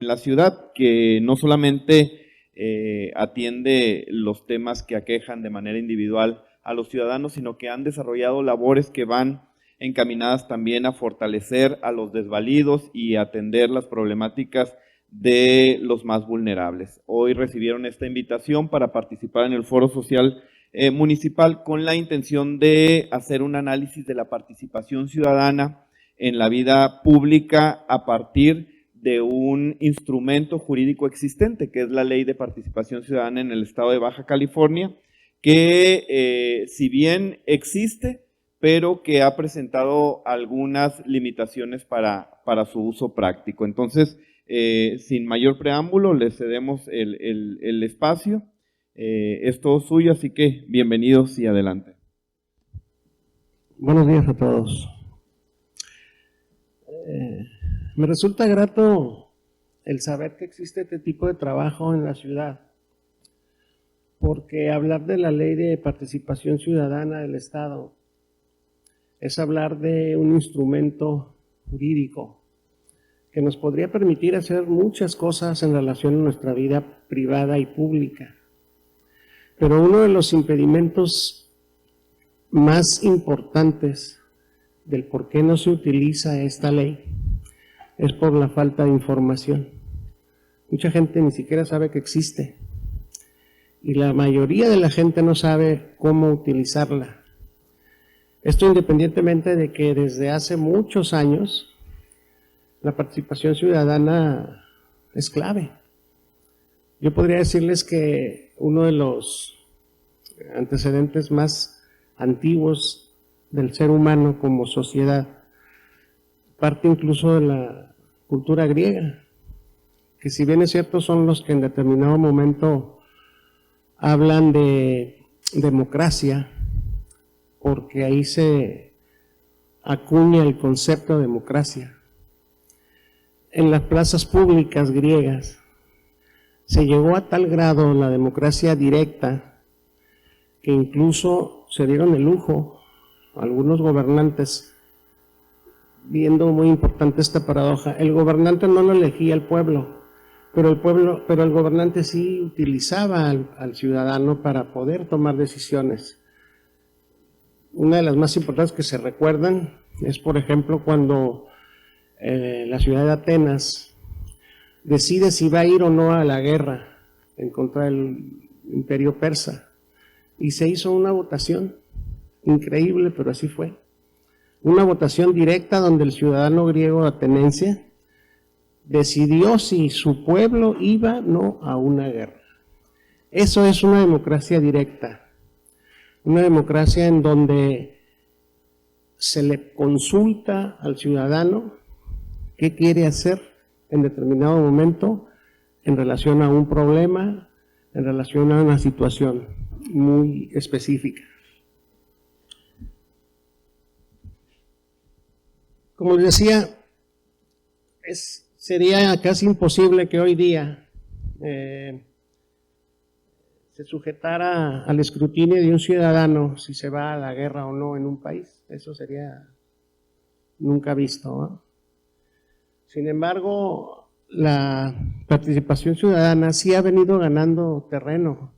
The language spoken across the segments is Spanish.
La ciudad que no solamente atiende los temas que aquejan de manera individual a los ciudadanos, sino que han desarrollado labores que van encaminadas también a fortalecer a los desvalidos y atender las problemáticas de los más vulnerables. Hoy recibieron esta invitación para participar en el Foro Social Municipal con la intención de hacer un análisis de la participación ciudadana en la vida pública a partir de un instrumento jurídico existente, que es la Ley de Participación Ciudadana en el Estado de Baja California, que si bien existe, pero que ha presentado algunas limitaciones para su uso práctico. Entonces, sin mayor preámbulo, le cedemos el espacio. Es todo suyo, así que bienvenidos y adelante. Buenos días a todos. Me resulta grato el saber que existe este tipo de trabajo en la ciudad, porque hablar de la Ley de Participación Ciudadana del Estado es hablar de un instrumento jurídico que nos podría permitir hacer muchas cosas en relación a nuestra vida privada y pública. Pero uno de los impedimentos más importantes del por qué no se utiliza esta ley es por la falta de información. Mucha gente ni siquiera sabe que existe y la mayoría de la gente no sabe cómo utilizarla. Esto independientemente de que desde hace muchos años la participación ciudadana es clave. Yo podría decirles que uno de los antecedentes más antiguos del ser humano como sociedad parte incluso de la cultura griega, que si bien es cierto son los que en determinado momento hablan de democracia, porque ahí se acuña el concepto de democracia. En las plazas públicas griegas se llegó a tal grado la democracia directa que incluso se dieron el lujo algunos gobernantes, viendo muy importante esta paradoja. El gobernante no lo elegía el pueblo, pero el gobernante sí utilizaba al ciudadano para poder tomar decisiones. Una de las más importantes que se recuerdan es, por ejemplo, cuando la ciudad de Atenas decide si va a ir o no a la guerra en contra del imperio persa, y se hizo una votación increíble, pero así fue. Una votación directa donde el ciudadano griego ateniense decidió si su pueblo iba o no a una guerra. Eso es una democracia directa, una democracia en donde se le consulta al ciudadano qué quiere hacer en determinado momento en relación a un problema, en relación a una situación muy específica. Como les decía, sería casi imposible que hoy día se sujetara al escrutinio de un ciudadano si se va a la guerra o no en un país. Eso sería nunca visto, ¿no? Sin embargo, la participación ciudadana sí ha venido ganando terreno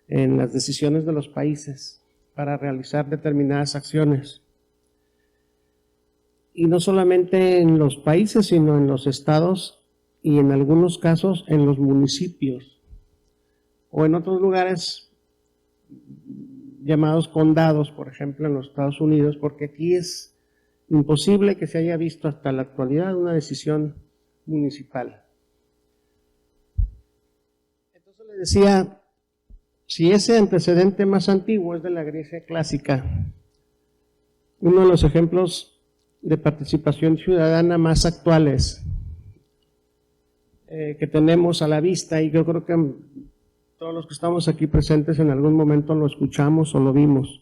en las decisiones de los países para realizar determinadas acciones. Y no solamente en los países, sino en los estados y en algunos casos en los municipios o en otros lugares llamados condados, por ejemplo en los Estados Unidos, porque aquí es imposible que se haya visto hasta la actualidad una decisión municipal. Entonces les decía, si ese antecedente más antiguo es de la Grecia clásica, uno de los ejemplos de participación ciudadana más actuales que tenemos a la vista, y yo creo que todos los que estamos aquí presentes en algún momento lo escuchamos o lo vimos,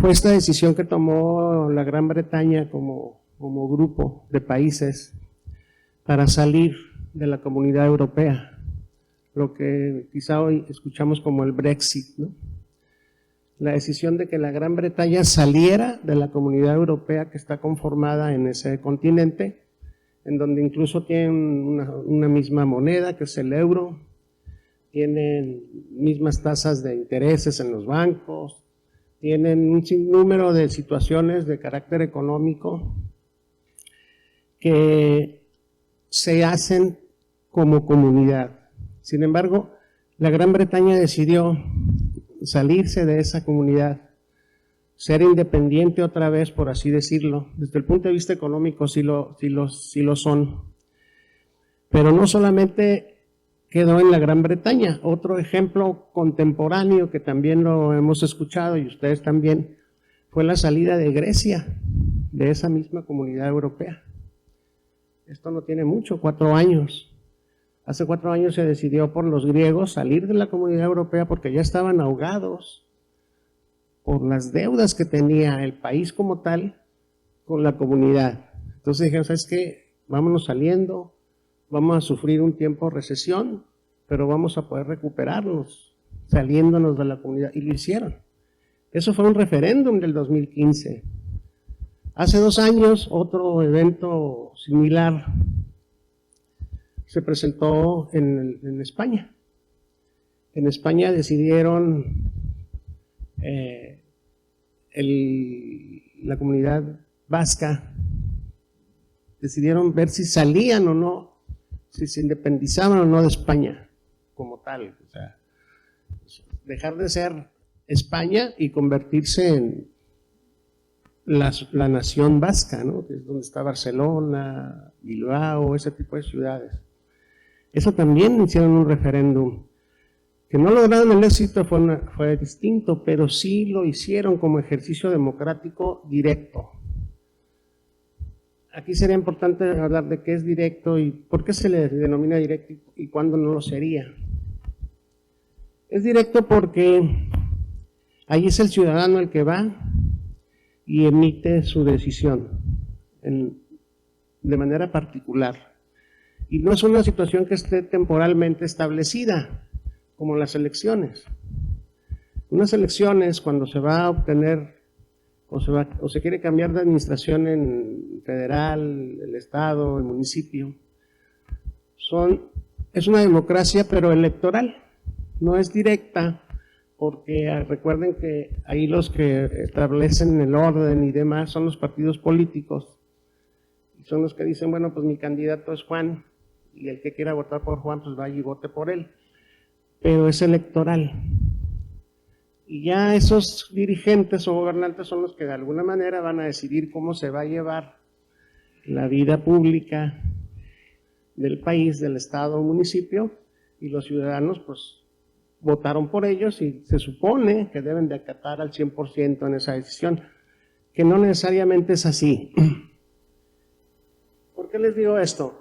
fue esta decisión que tomó la Gran Bretaña como grupo de países para salir de la Comunidad Europea, lo que quizá hoy escuchamos como el Brexit, ¿no? La decisión de que la Gran Bretaña saliera de la Comunidad Europea que está conformada en ese continente, en donde incluso tienen una misma moneda, que es el euro, tienen mismas tasas de intereses en los bancos, tienen un sinnúmero de situaciones de carácter económico que se hacen como comunidad. Sin embargo, la Gran Bretaña decidió salirse de esa comunidad, ser independiente otra vez, por así decirlo. Desde el punto de vista económico sí lo son. Pero no solamente quedó en la Gran Bretaña. Otro ejemplo contemporáneo que también lo hemos escuchado y ustedes también, fue la salida de Grecia de esa misma comunidad europea. Esto no tiene mucho, 4 años. Hace 4 años se decidió por los griegos salir de la Comunidad Europea porque ya estaban ahogados por las deudas que tenía el país como tal con la comunidad. Entonces dijeron, ¿sabes qué? Vámonos saliendo, vamos a sufrir un tiempo de recesión, pero vamos a poder recuperarnos saliéndonos de la comunidad. Y lo hicieron. Eso fue un referéndum del 2015. Hace 2 años, otro evento similar se presentó en España. En España decidieron la comunidad vasca, decidieron ver si salían o no, si se independizaban o no de España como tal. O sea, dejar de ser España y convertirse en la nación vasca, ¿no? Que es donde está Barcelona, Bilbao, ese tipo de ciudades. Eso también hicieron un referéndum. Que no lograron el éxito fue distinto, pero sí lo hicieron como ejercicio democrático directo. Aquí sería importante hablar de qué es directo y por qué se le denomina directo y cuándo no lo sería. Es directo porque ahí es el ciudadano el que va y emite su decisión de manera particular. Y no es una situación que esté temporalmente establecida, como las elecciones. Unas elecciones, cuando se va a obtener o se quiere cambiar de administración en federal, el estado, el municipio, es una democracia pero electoral, no es directa, porque recuerden que ahí los que establecen el orden y demás son los partidos políticos, y son los que dicen, bueno, pues mi candidato es Juan, y el que quiera votar por Juan, pues vaya y vote por él, pero es electoral. Y ya esos dirigentes o gobernantes son los que de alguna manera van a decidir cómo se va a llevar la vida pública del país, del estado o municipio, y los ciudadanos pues votaron por ellos y se supone que deben de acatar al 100% en esa decisión, que no necesariamente es así. ¿Por qué les digo esto?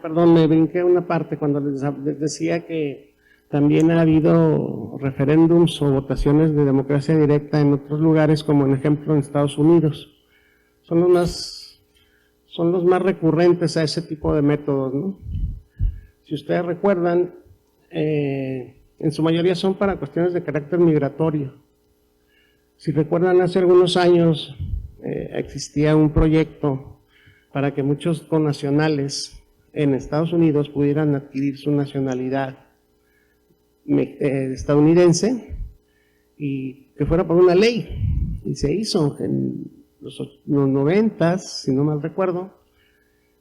Perdón, me brinqué una parte cuando les decía que también ha habido referéndums o votaciones de democracia directa en otros lugares, como en ejemplo en Estados Unidos. Son los más recurrentes a ese tipo de métodos, ¿no? Si ustedes recuerdan, en su mayoría son para cuestiones de carácter migratorio. Si recuerdan, hace algunos años existía un proyecto para que muchos connacionales en Estados Unidos pudieran adquirir su nacionalidad estadounidense y que fuera por una ley. Y se hizo en los 90, si no mal recuerdo,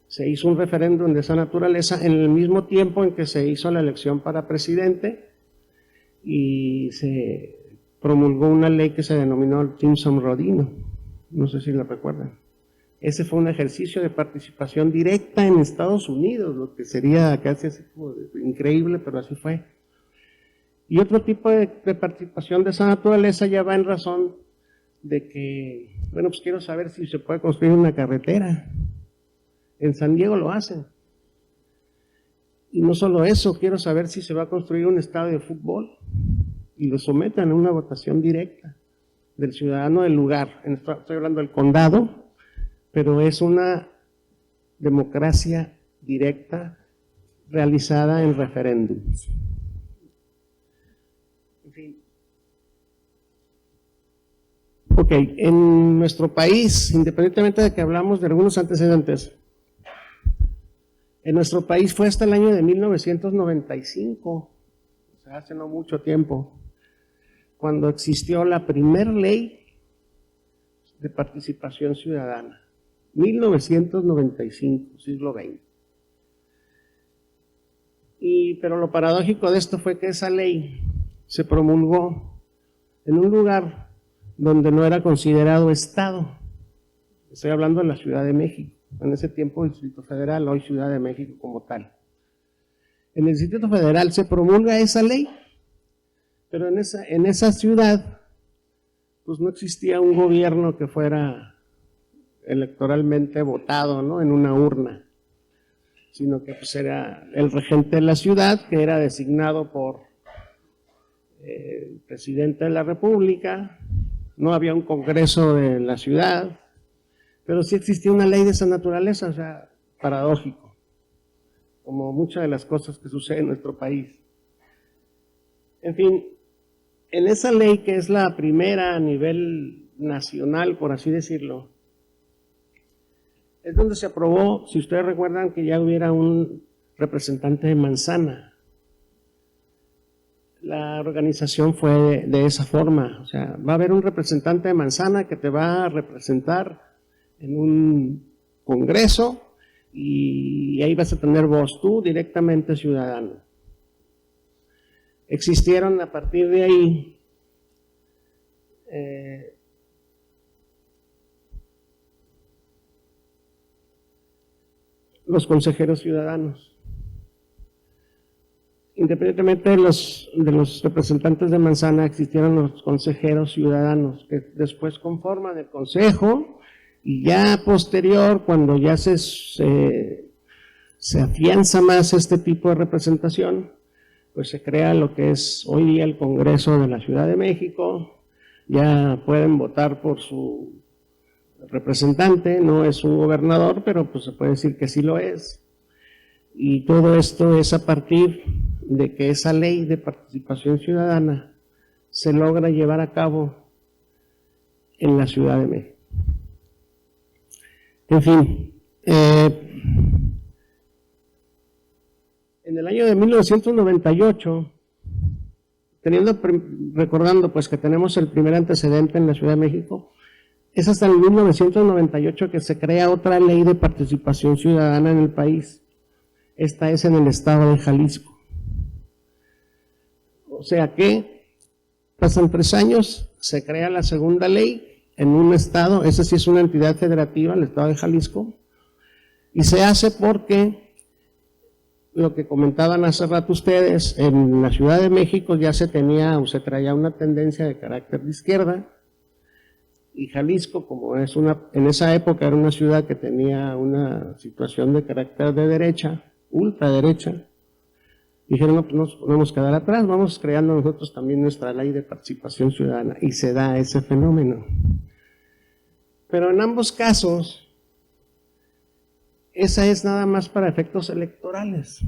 se hizo un referéndum de esa naturaleza en el mismo tiempo en que se hizo la elección para presidente y se promulgó una ley que se denominó el Simpson-Rodino. No sé si la recuerdan. Ese fue un ejercicio de participación directa en Estados Unidos, lo que sería casi así como increíble, pero así fue. Y otro tipo de participación de esa naturaleza ya va en razón de que, bueno, pues quiero saber si se puede construir una carretera. En San Diego lo hacen. Y no solo eso, quiero saber si se va a construir un estadio de fútbol. Y lo sometan a una votación directa del ciudadano del lugar. Estoy hablando del condado, pero es una democracia directa realizada en referéndums. En fin. Ok, en nuestro país, independientemente de que hablamos de algunos antecedentes, en nuestro país fue hasta el año de 1995, o sea, hace no mucho tiempo, cuando existió la primer ley de participación ciudadana, 1995, siglo XX. Pero lo paradójico de esto fue que esa ley se promulgó en un lugar donde no era considerado Estado. Estoy hablando de la Ciudad de México, en ese tiempo Distrito Federal, hoy Ciudad de México como tal. En el Distrito Federal se promulga esa ley, pero en esa ciudad pues no existía un gobierno que fuera electoralmente votado, ¿no?, en una urna, sino que pues era el regente de la ciudad, que era designado por el presidente de la República. No había un congreso de la ciudad, pero sí existía una ley de esa naturaleza, o sea, paradójico, como muchas de las cosas que suceden en nuestro país. En fin, en esa ley, que es la primera a nivel nacional, por así decirlo, es donde se aprobó, si ustedes recuerdan, que ya hubiera un representante de manzana. La organización fue de esa forma, o sea, va a haber un representante de manzana que te va a representar en un congreso y ahí vas a tener voz tú directamente ciudadano. Existieron a partir de ahí los consejeros ciudadanos. Independientemente de los representantes de manzana, existieron los consejeros ciudadanos, que después conforman el consejo, y ya posterior, cuando ya se afianza más este tipo de representación, pues se crea lo que es hoy día el Congreso de la Ciudad de México. Ya pueden votar por su representante, no es un gobernador, pero pues se puede decir que sí lo es. Y todo esto es a partir de que esa ley de participación ciudadana se logra llevar a cabo en la Ciudad de México. En fin, en el año de 1998, recordando pues que tenemos el primer antecedente en la Ciudad de México, es hasta el 1998 que se crea otra ley de participación ciudadana en el país. Esta es en el estado de Jalisco. O sea que pasan 3 años, se crea la segunda ley en un estado, esa sí es una entidad federativa, el estado de Jalisco, y se hace porque lo que comentaban hace rato ustedes, en la Ciudad de México ya se traía una tendencia de carácter de izquierda, y Jalisco, como en esa época era una ciudad que tenía una situación de carácter de derecha, ultraderecha, dijeron, no, pues nos podemos quedar atrás, vamos creando nosotros también nuestra ley de participación ciudadana, y se da ese fenómeno. Pero en ambos casos, esa es nada más para efectos electorales,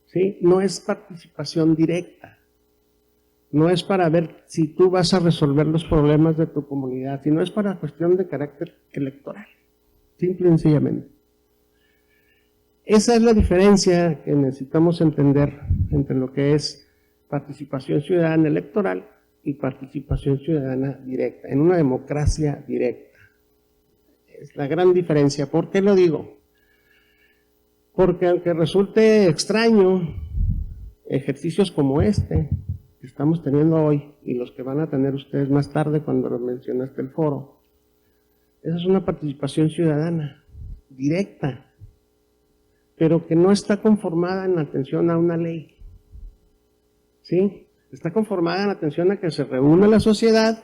¿sí? No es participación directa, no es para ver si tú vas a resolver los problemas de tu comunidad, sino es para cuestión de carácter electoral, simple y sencillamente. Esa es la diferencia que necesitamos entender entre lo que es participación ciudadana electoral y participación ciudadana directa, en una democracia directa. Es la gran diferencia. ¿Por qué lo digo? Porque aunque resulte extraño, ejercicios como este que estamos teniendo hoy y los que van a tener ustedes más tarde cuando lo mencionaste el foro, esa es una participación ciudadana directa, pero que no está conformada en atención a una ley, ¿sí? Está conformada en atención a que se reúne la sociedad,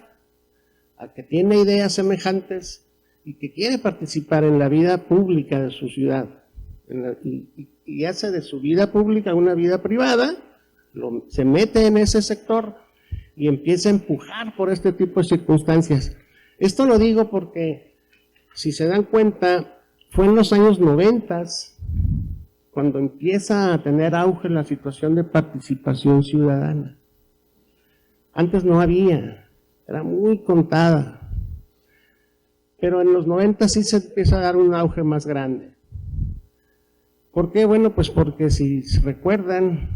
a que tiene ideas semejantes y que quiere participar en la vida pública de su ciudad, y hace de su vida pública una vida privada, se mete en ese sector y empieza a empujar por este tipo de circunstancias. Esto lo digo porque, si se dan cuenta, fue en los años 90 cuando empieza a tener auge la situación de participación ciudadana. Antes no había, era muy contada, pero en los 90 sí se empieza a dar un auge más grande. ¿Por qué? Bueno, pues porque si se recuerdan,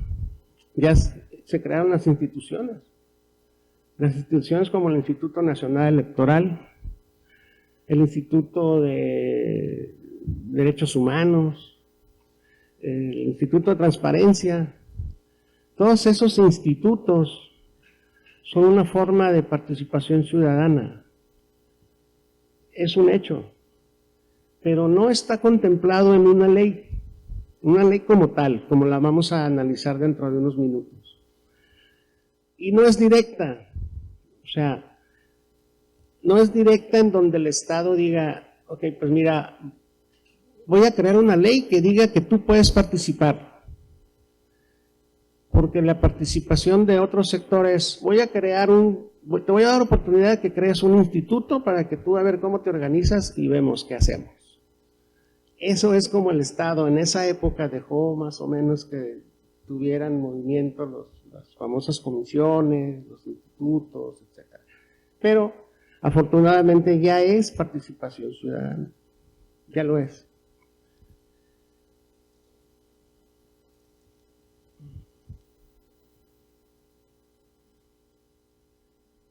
ya se crearon las instituciones como el Instituto Nacional Electoral, el Instituto de Derechos Humanos, el Instituto de Transparencia. Todos esos institutos son una forma de participación ciudadana. Es un hecho, pero no está contemplado en una ley como tal, como la vamos a analizar dentro de unos minutos. Y no es directa, o sea, no es directa en donde el Estado diga, ok, pues mira, voy a crear una ley que diga que tú puedes participar. Porque la participación de otros sectores, te voy a dar oportunidad de que crees un instituto para que tú a ver cómo te organizas y vemos qué hacemos. Eso es como el Estado en esa época dejó más o menos que tuvieran movimiento las famosas comisiones, los institutos, etc. Pero afortunadamente ya es participación ciudadana, ya lo es.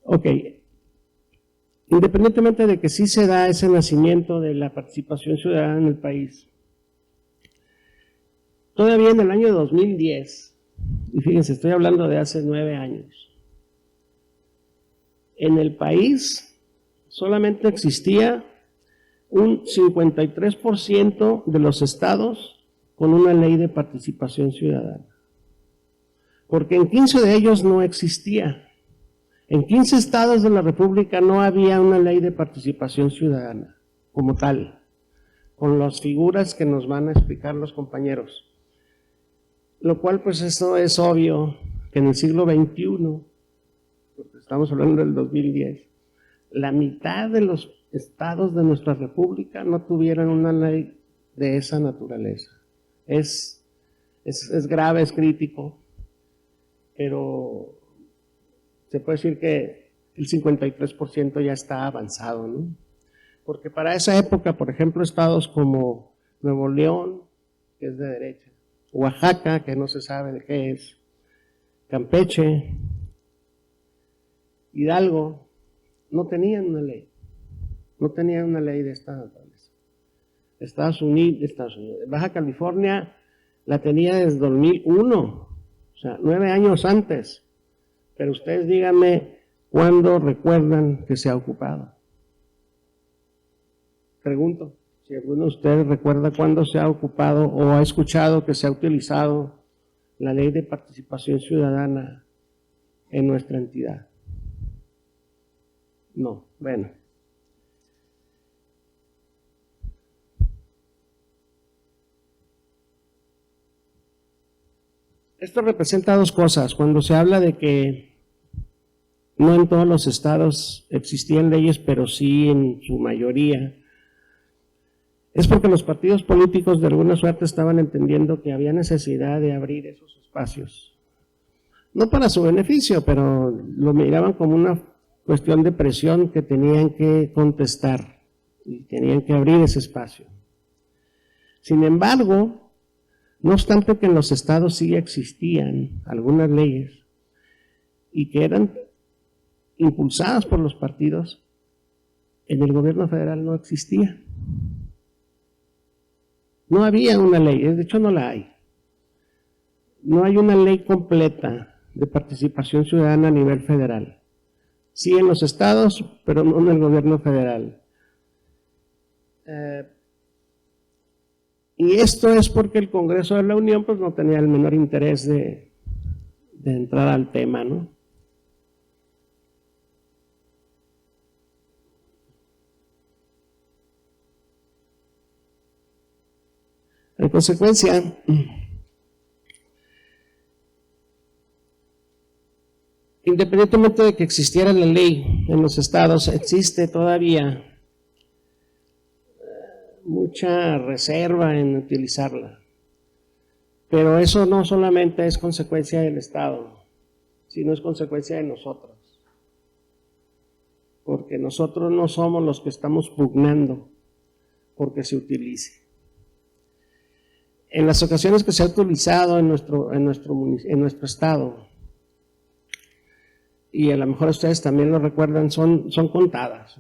Ok, independientemente de que sí se da ese nacimiento de la participación ciudadana en el país, todavía en el año 2010, y fíjense, estoy hablando de hace 9 años, en el país solamente existía un 53% de los estados con una ley de participación ciudadana, porque en 15 de ellos no existía. En 15 estados de la República no había una ley de participación ciudadana como tal, con las figuras que nos van a explicar los compañeros. Lo cual, pues eso es obvio que en el siglo XXI, porque estamos hablando del 2010, la mitad de los estados de nuestra República no tuvieran una ley de esa naturaleza. Es grave, es crítico, pero se puede decir que el 53% ya está avanzado, ¿no? Porque para esa época, por ejemplo, estados como Nuevo León, que es de derecha, Oaxaca, que no se sabe de qué es, Campeche, Hidalgo, no tenían una ley de esta naturaleza. Estados Unidos, Baja California la tenía desde 2001, o sea, 9 años antes. Pero ustedes díganme, ¿cuándo recuerdan que se ha ocupado? Pregunto, si alguno de ustedes recuerda cuándo se ha ocupado o ha escuchado que se ha utilizado la ley de participación ciudadana en nuestra entidad. No, bueno. Esto representa dos cosas. Cuando se habla de que no en todos los estados existían leyes, pero sí en su mayoría, es porque los partidos políticos de alguna suerte estaban entendiendo que había necesidad de abrir esos espacios. No para su beneficio, pero lo miraban como una cuestión de presión que tenían que contestar y tenían que abrir ese espacio. Sin embargo, no obstante que en los estados sí existían algunas leyes y que eran impulsadas por los partidos, en el gobierno federal no existía. No había una ley, de hecho no la hay. No hay una ley completa de participación ciudadana a nivel federal. Sí en los estados, pero no en el gobierno federal. Y esto es porque el Congreso de la Unión pues no tenía el menor interés de entrar al tema, ¿no? En consecuencia, independientemente de que existiera la ley en los estados, existe todavía mucha reserva en utilizarla. Pero eso no solamente es consecuencia del Estado, sino es consecuencia de nosotros. Porque nosotros no somos los que estamos pugnando porque se utilice. En las ocasiones que se ha utilizado en nuestro estado, y a lo mejor ustedes también lo recuerdan, son contadas.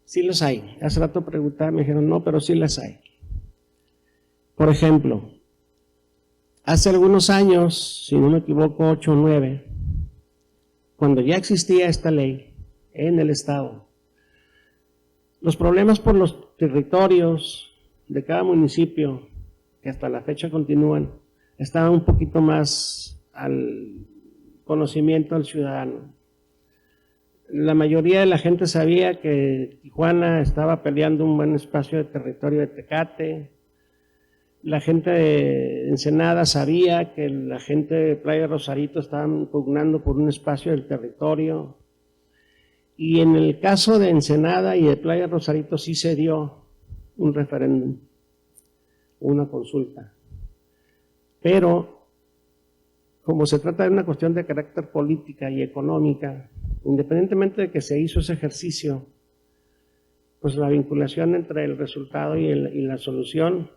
Sí las hay. Hace rato preguntaba, me dijeron, no, pero sí las hay. Por ejemplo, hace algunos años, si no me equivoco, 8 o 9, cuando ya existía esta ley en el estado, los problemas por los territorios de cada municipio, que hasta la fecha continúan, estaban un poquito más al conocimiento del ciudadano. La mayoría de la gente sabía que Tijuana estaba peleando un buen espacio de territorio de Tecate. La gente de Ensenada sabía que la gente de Playa Rosarito estaban pugnando por un espacio del territorio. Y en el caso de Ensenada y de Playa Rosarito sí se dio un referéndum, una consulta. Pero como se trata de una cuestión de carácter política y económica, independientemente de que se hizo ese ejercicio, pues la vinculación entre el resultado y la solución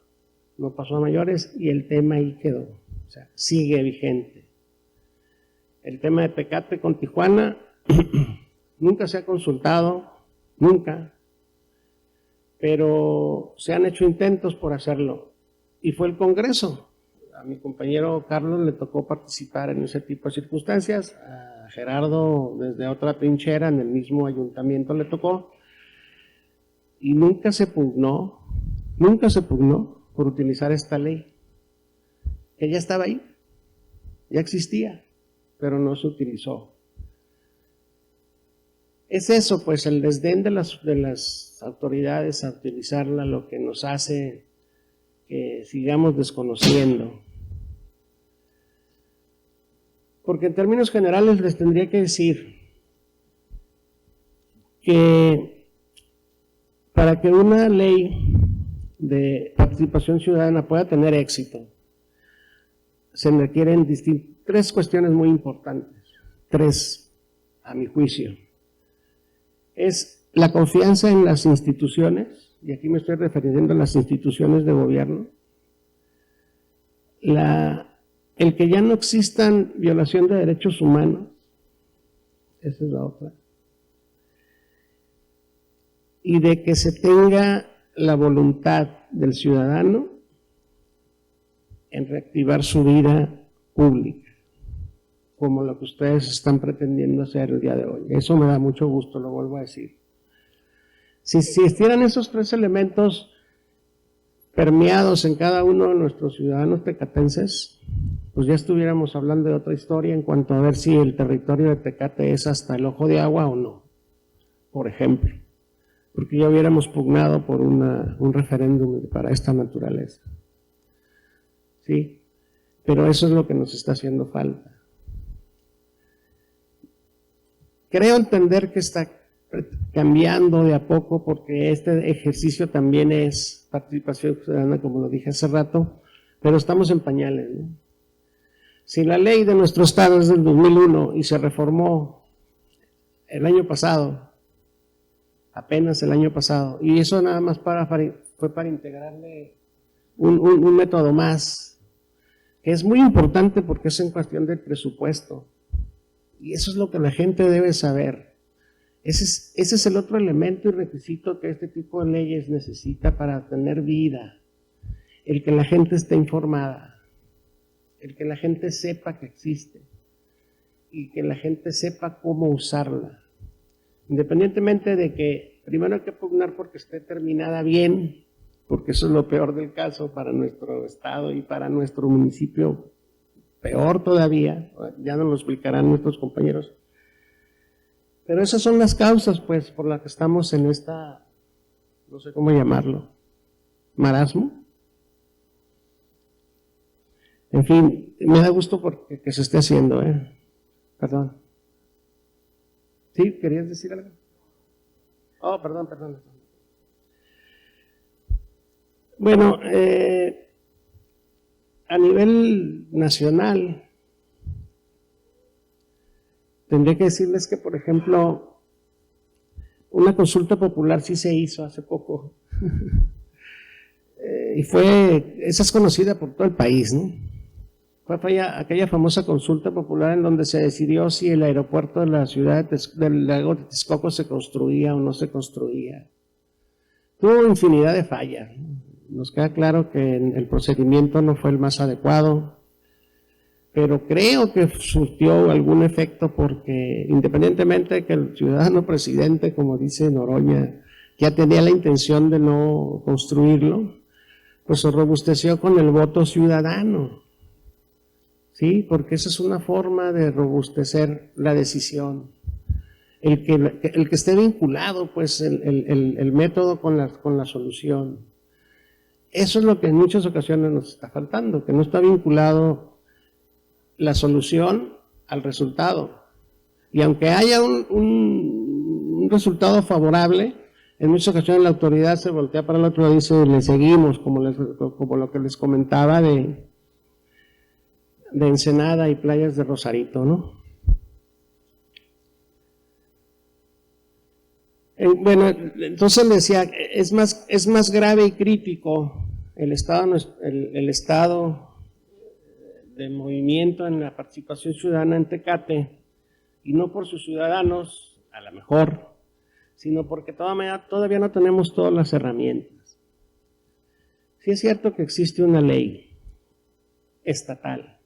no pasó a mayores y el tema ahí quedó, o sea, sigue vigente. El tema de Tecate con Tijuana nunca se ha consultado, nunca, pero se han hecho intentos por hacerlo y fue el Congreso. A mi compañero Carlos le tocó participar en ese tipo de circunstancias, a Gerardo desde otra trinchera en el mismo ayuntamiento le tocó, y nunca se pugnó por utilizar esta ley, que ya estaba ahí, ya existía, pero no se utilizó. Es eso, pues, el desdén de las autoridades a utilizarla, lo que nos hace que sigamos desconociendo. Porque en términos generales les tendría que decir que para que una ley de participación ciudadana pueda tener éxito, se requieren tres cuestiones muy importantes, tres a mi juicio. Es la confianza en las instituciones, y aquí me estoy refiriendo a las instituciones de gobierno, el que ya no existan violación de derechos humanos, esa es la otra, y de que se tenga la voluntad del ciudadano en reactivar su vida pública, como lo que ustedes están pretendiendo hacer el día de hoy. Eso me da mucho gusto, lo vuelvo a decir. Si existieran esos tres elementos permeados en cada uno de nuestros ciudadanos tecatenses, pues ya estuviéramos hablando de otra historia en cuanto a ver si el territorio de Tecate es hasta el ojo de agua o no, por ejemplo, porque ya hubiéramos pugnado por un referéndum para esta naturaleza. ¿Sí? Pero eso es lo que nos está haciendo falta. Creo entender que está cambiando de a poco porque este ejercicio también es participación ciudadana, como lo dije hace rato, pero estamos en pañales, ¿no? Si la ley de nuestro estado es del 2001 y se reformó el año pasado, apenas el año pasado, y eso nada más fue para integrarle un método más, que es muy importante porque es en cuestión del presupuesto, y eso es lo que la gente debe saber. Ese es el otro elemento y requisito que este tipo de leyes necesita para tener vida, el que la gente esté informada, el que la gente sepa que existe y que la gente sepa cómo usarla, independientemente de que primero hay que pugnar porque esté terminada bien, porque eso es lo peor del caso para nuestro estado y para nuestro municipio, peor todavía, ya nos lo explicarán nuestros compañeros. Pero esas son las causas, pues, por las que estamos en esta, no sé cómo llamarlo, marasmo. En fin, me da gusto porque que se esté haciendo, Perdón. ¿Sí? ¿Querías decir algo? Oh, perdón. Bueno, a nivel nacional, tendré que decirles que, por ejemplo, una consulta popular sí se hizo hace poco. Y esa es conocida por todo el país, ¿no? Fue aquella famosa consulta popular en donde se decidió si el aeropuerto de la ciudad del lago de Texcoco se construía o no se construía. Tuvo infinidad de fallas. Nos queda claro que el procedimiento no fue el más adecuado, pero creo que surtió algún efecto porque independientemente de que el ciudadano presidente, como dice Noroña, ya tenía la intención de no construirlo, pues se robusteció con el voto ciudadano. Sí, porque esa es una forma de robustecer la decisión. El que esté vinculado, pues, el método con la solución. Eso es lo que en muchas ocasiones nos está faltando, que no está vinculado la solución al resultado. Y aunque haya un resultado favorable, en muchas ocasiones la autoridad se voltea para el otro lado y dice, le seguimos, como lo que les comentaba de Ensenada y playas de Rosarito, ¿no? Bueno, entonces le decía, es más grave y crítico el estado de movimiento en la participación ciudadana en Tecate, y no por sus ciudadanos, a lo mejor, sino porque todavía no tenemos todas las herramientas. Sí es cierto que existe una ley estatal,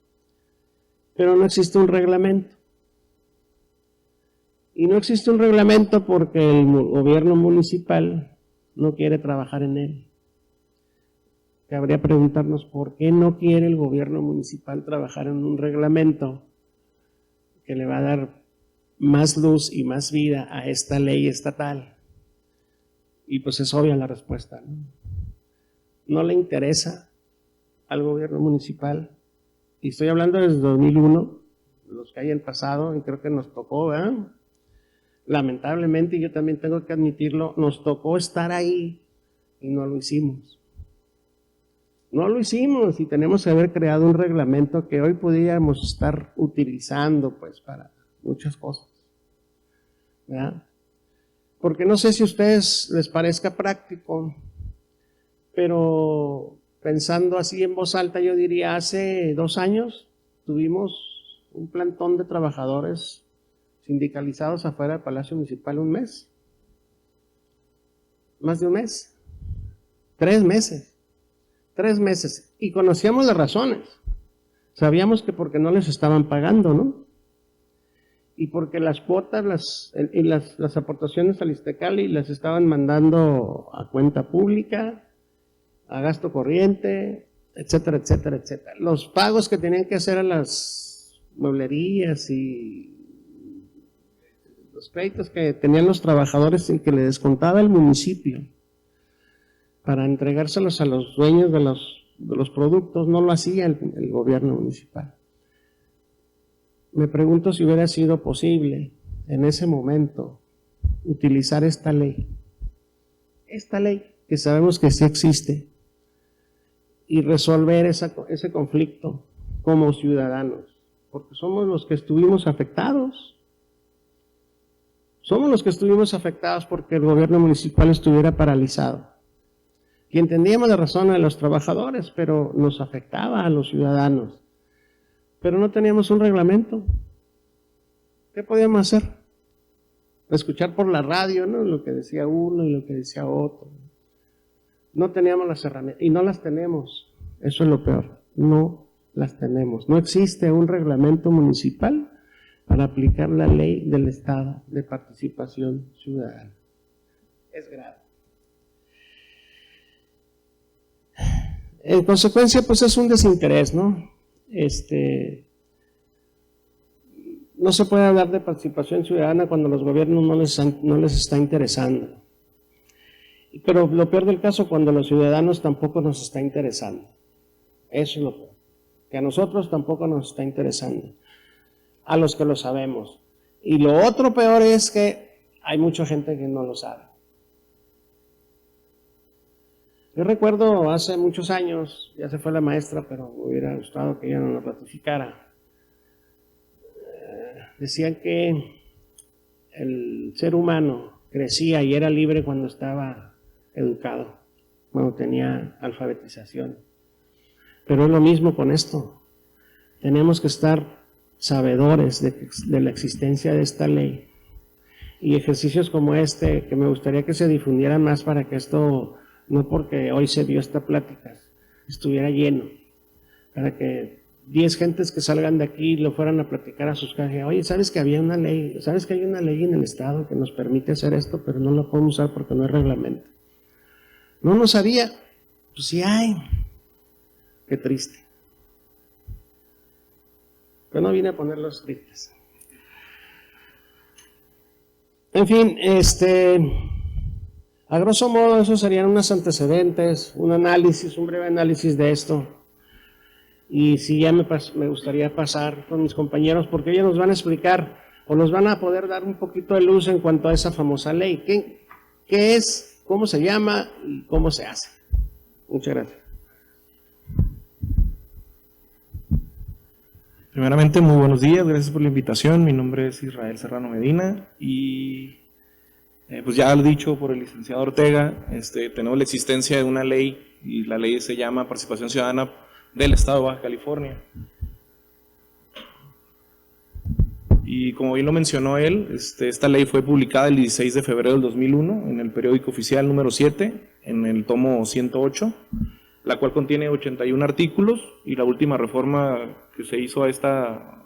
pero no existe un reglamento. Y no existe un reglamento porque el gobierno municipal no quiere trabajar en él. Cabría preguntarnos por qué no quiere el gobierno municipal trabajar en un reglamento que le va a dar más luz y más vida a esta ley estatal. Y pues es obvia la respuesta, ¿no? No le interesa al gobierno municipal, y estoy hablando desde 2001, los que hay en el pasado, y creo que nos tocó, ¿verdad? Lamentablemente, y yo también tengo que admitirlo, nos tocó estar ahí y no lo hicimos. No lo hicimos y tenemos que haber creado un reglamento que hoy podríamos estar utilizando pues para muchas cosas, ¿verdad? Porque no sé si a ustedes les parezca práctico, pero pensando así en voz alta, yo diría, hace 2 años tuvimos un plantón de trabajadores sindicalizados afuera del Palacio Municipal 1 mes. Más de 1 mes. 3 meses. 3 meses. Y conocíamos las razones. Sabíamos que porque no les estaban pagando, ¿no? Y porque las cuotas las aportaciones al Iztecali las estaban mandando a cuenta pública, a gasto corriente, etcétera, etcétera, etcétera. Los pagos que tenían que hacer a las mueblerías y los créditos que tenían los trabajadores y que le descontaba el municipio para entregárselos a los dueños de los productos, no lo hacía el gobierno municipal. Me pregunto si hubiera sido posible en ese momento utilizar esta ley que sabemos que sí existe, y resolver ese conflicto como ciudadanos, porque somos los que estuvimos afectados. Somos los que estuvimos afectados porque el gobierno municipal estuviera paralizado. Y entendíamos la razón de los trabajadores, pero nos afectaba a los ciudadanos. Pero no teníamos un reglamento. ¿Qué podíamos hacer? Escuchar por la radio, ¿no? Lo que decía uno y lo que decía otro. No teníamos las herramientas, y no las tenemos. Eso es lo peor. No las tenemos. No existe un reglamento municipal para aplicar la ley del Estado de participación ciudadana. Es grave. En consecuencia, pues es un desinterés, ¿no? No se puede hablar de participación ciudadana cuando los gobiernos no les está interesando. Pero lo peor del caso, cuando a los ciudadanos tampoco nos está interesando. Eso es lo peor. Que a nosotros tampoco nos está interesando. A los que lo sabemos. Y lo otro peor es que hay mucha gente que no lo sabe. Yo recuerdo hace muchos años, ya se fue la maestra, pero me hubiera gustado que ella nos lo ratificara. Decían que el ser humano crecía y era libre cuando estaba educado, cuando tenía alfabetización. Pero es lo mismo con esto. Tenemos que estar sabedores de la existencia de esta ley y ejercicios como este, que me gustaría que se difundieran más para que esto, no porque hoy se dio esta plática, estuviera lleno, para que 10 gentes que salgan de aquí lo fueran a platicar a sus casas. Oye, ¿sabes que había una ley? ¿Sabes que hay una ley en el Estado que nos permite hacer esto, pero no la podemos usar porque no hay reglamento? No lo sabía. Pues sí hay. Qué triste. Pero no vine a poner los tristes. En fin, a grosso modo, esos serían unos antecedentes, un análisis, un breve análisis de esto. Y sí, ya me gustaría pasar con mis compañeros, porque ellos nos van a explicar, o nos van a poder dar un poquito de luz en cuanto a esa famosa ley. ¿Qué es? ¿Cómo se llama? ¿Y cómo se hace? Muchas gracias. Primeramente, muy buenos días, gracias por la invitación. Mi nombre es Israel Serrano Medina y pues ya lo dicho por el licenciado Ortega, tenemos la existencia de una ley y la ley se llama Participación Ciudadana del Estado de Baja California. Y como bien lo mencionó él, esta ley fue publicada el 16 de febrero del 2001 en el periódico oficial número 7, en el tomo 108, la cual contiene 81 artículos y la última reforma que se hizo a esta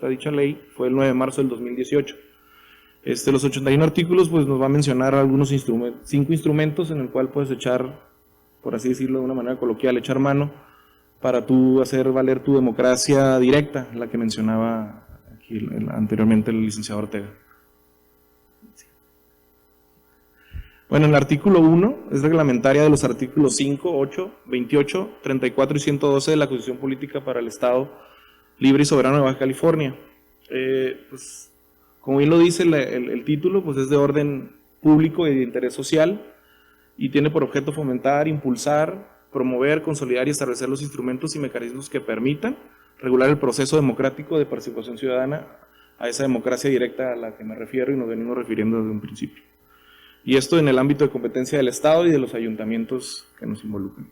dicha ley fue el 9 de marzo del 2018. Los 81 artículos pues nos va a mencionar algunos 5 instrumentos en el cual puedes echar, por así decirlo de una manera coloquial, echar mano para tú hacer valer tu democracia directa, la que mencionaba aquí anteriormente el licenciado Ortega. Bueno, el artículo 1 es reglamentaria de los artículos 5, 8, 28, 34 y 112 de la Constitución Política para el Estado Libre y Soberano de Baja California. Pues, como bien lo dice el título, pues es de orden público y de interés social y tiene por objeto fomentar, impulsar, promover, consolidar y establecer los instrumentos y mecanismos que permitan regular el proceso democrático de participación ciudadana, a esa democracia directa a la que me refiero y nos venimos refiriendo desde un principio. Y esto en el ámbito de competencia del Estado y de los ayuntamientos que nos involucran.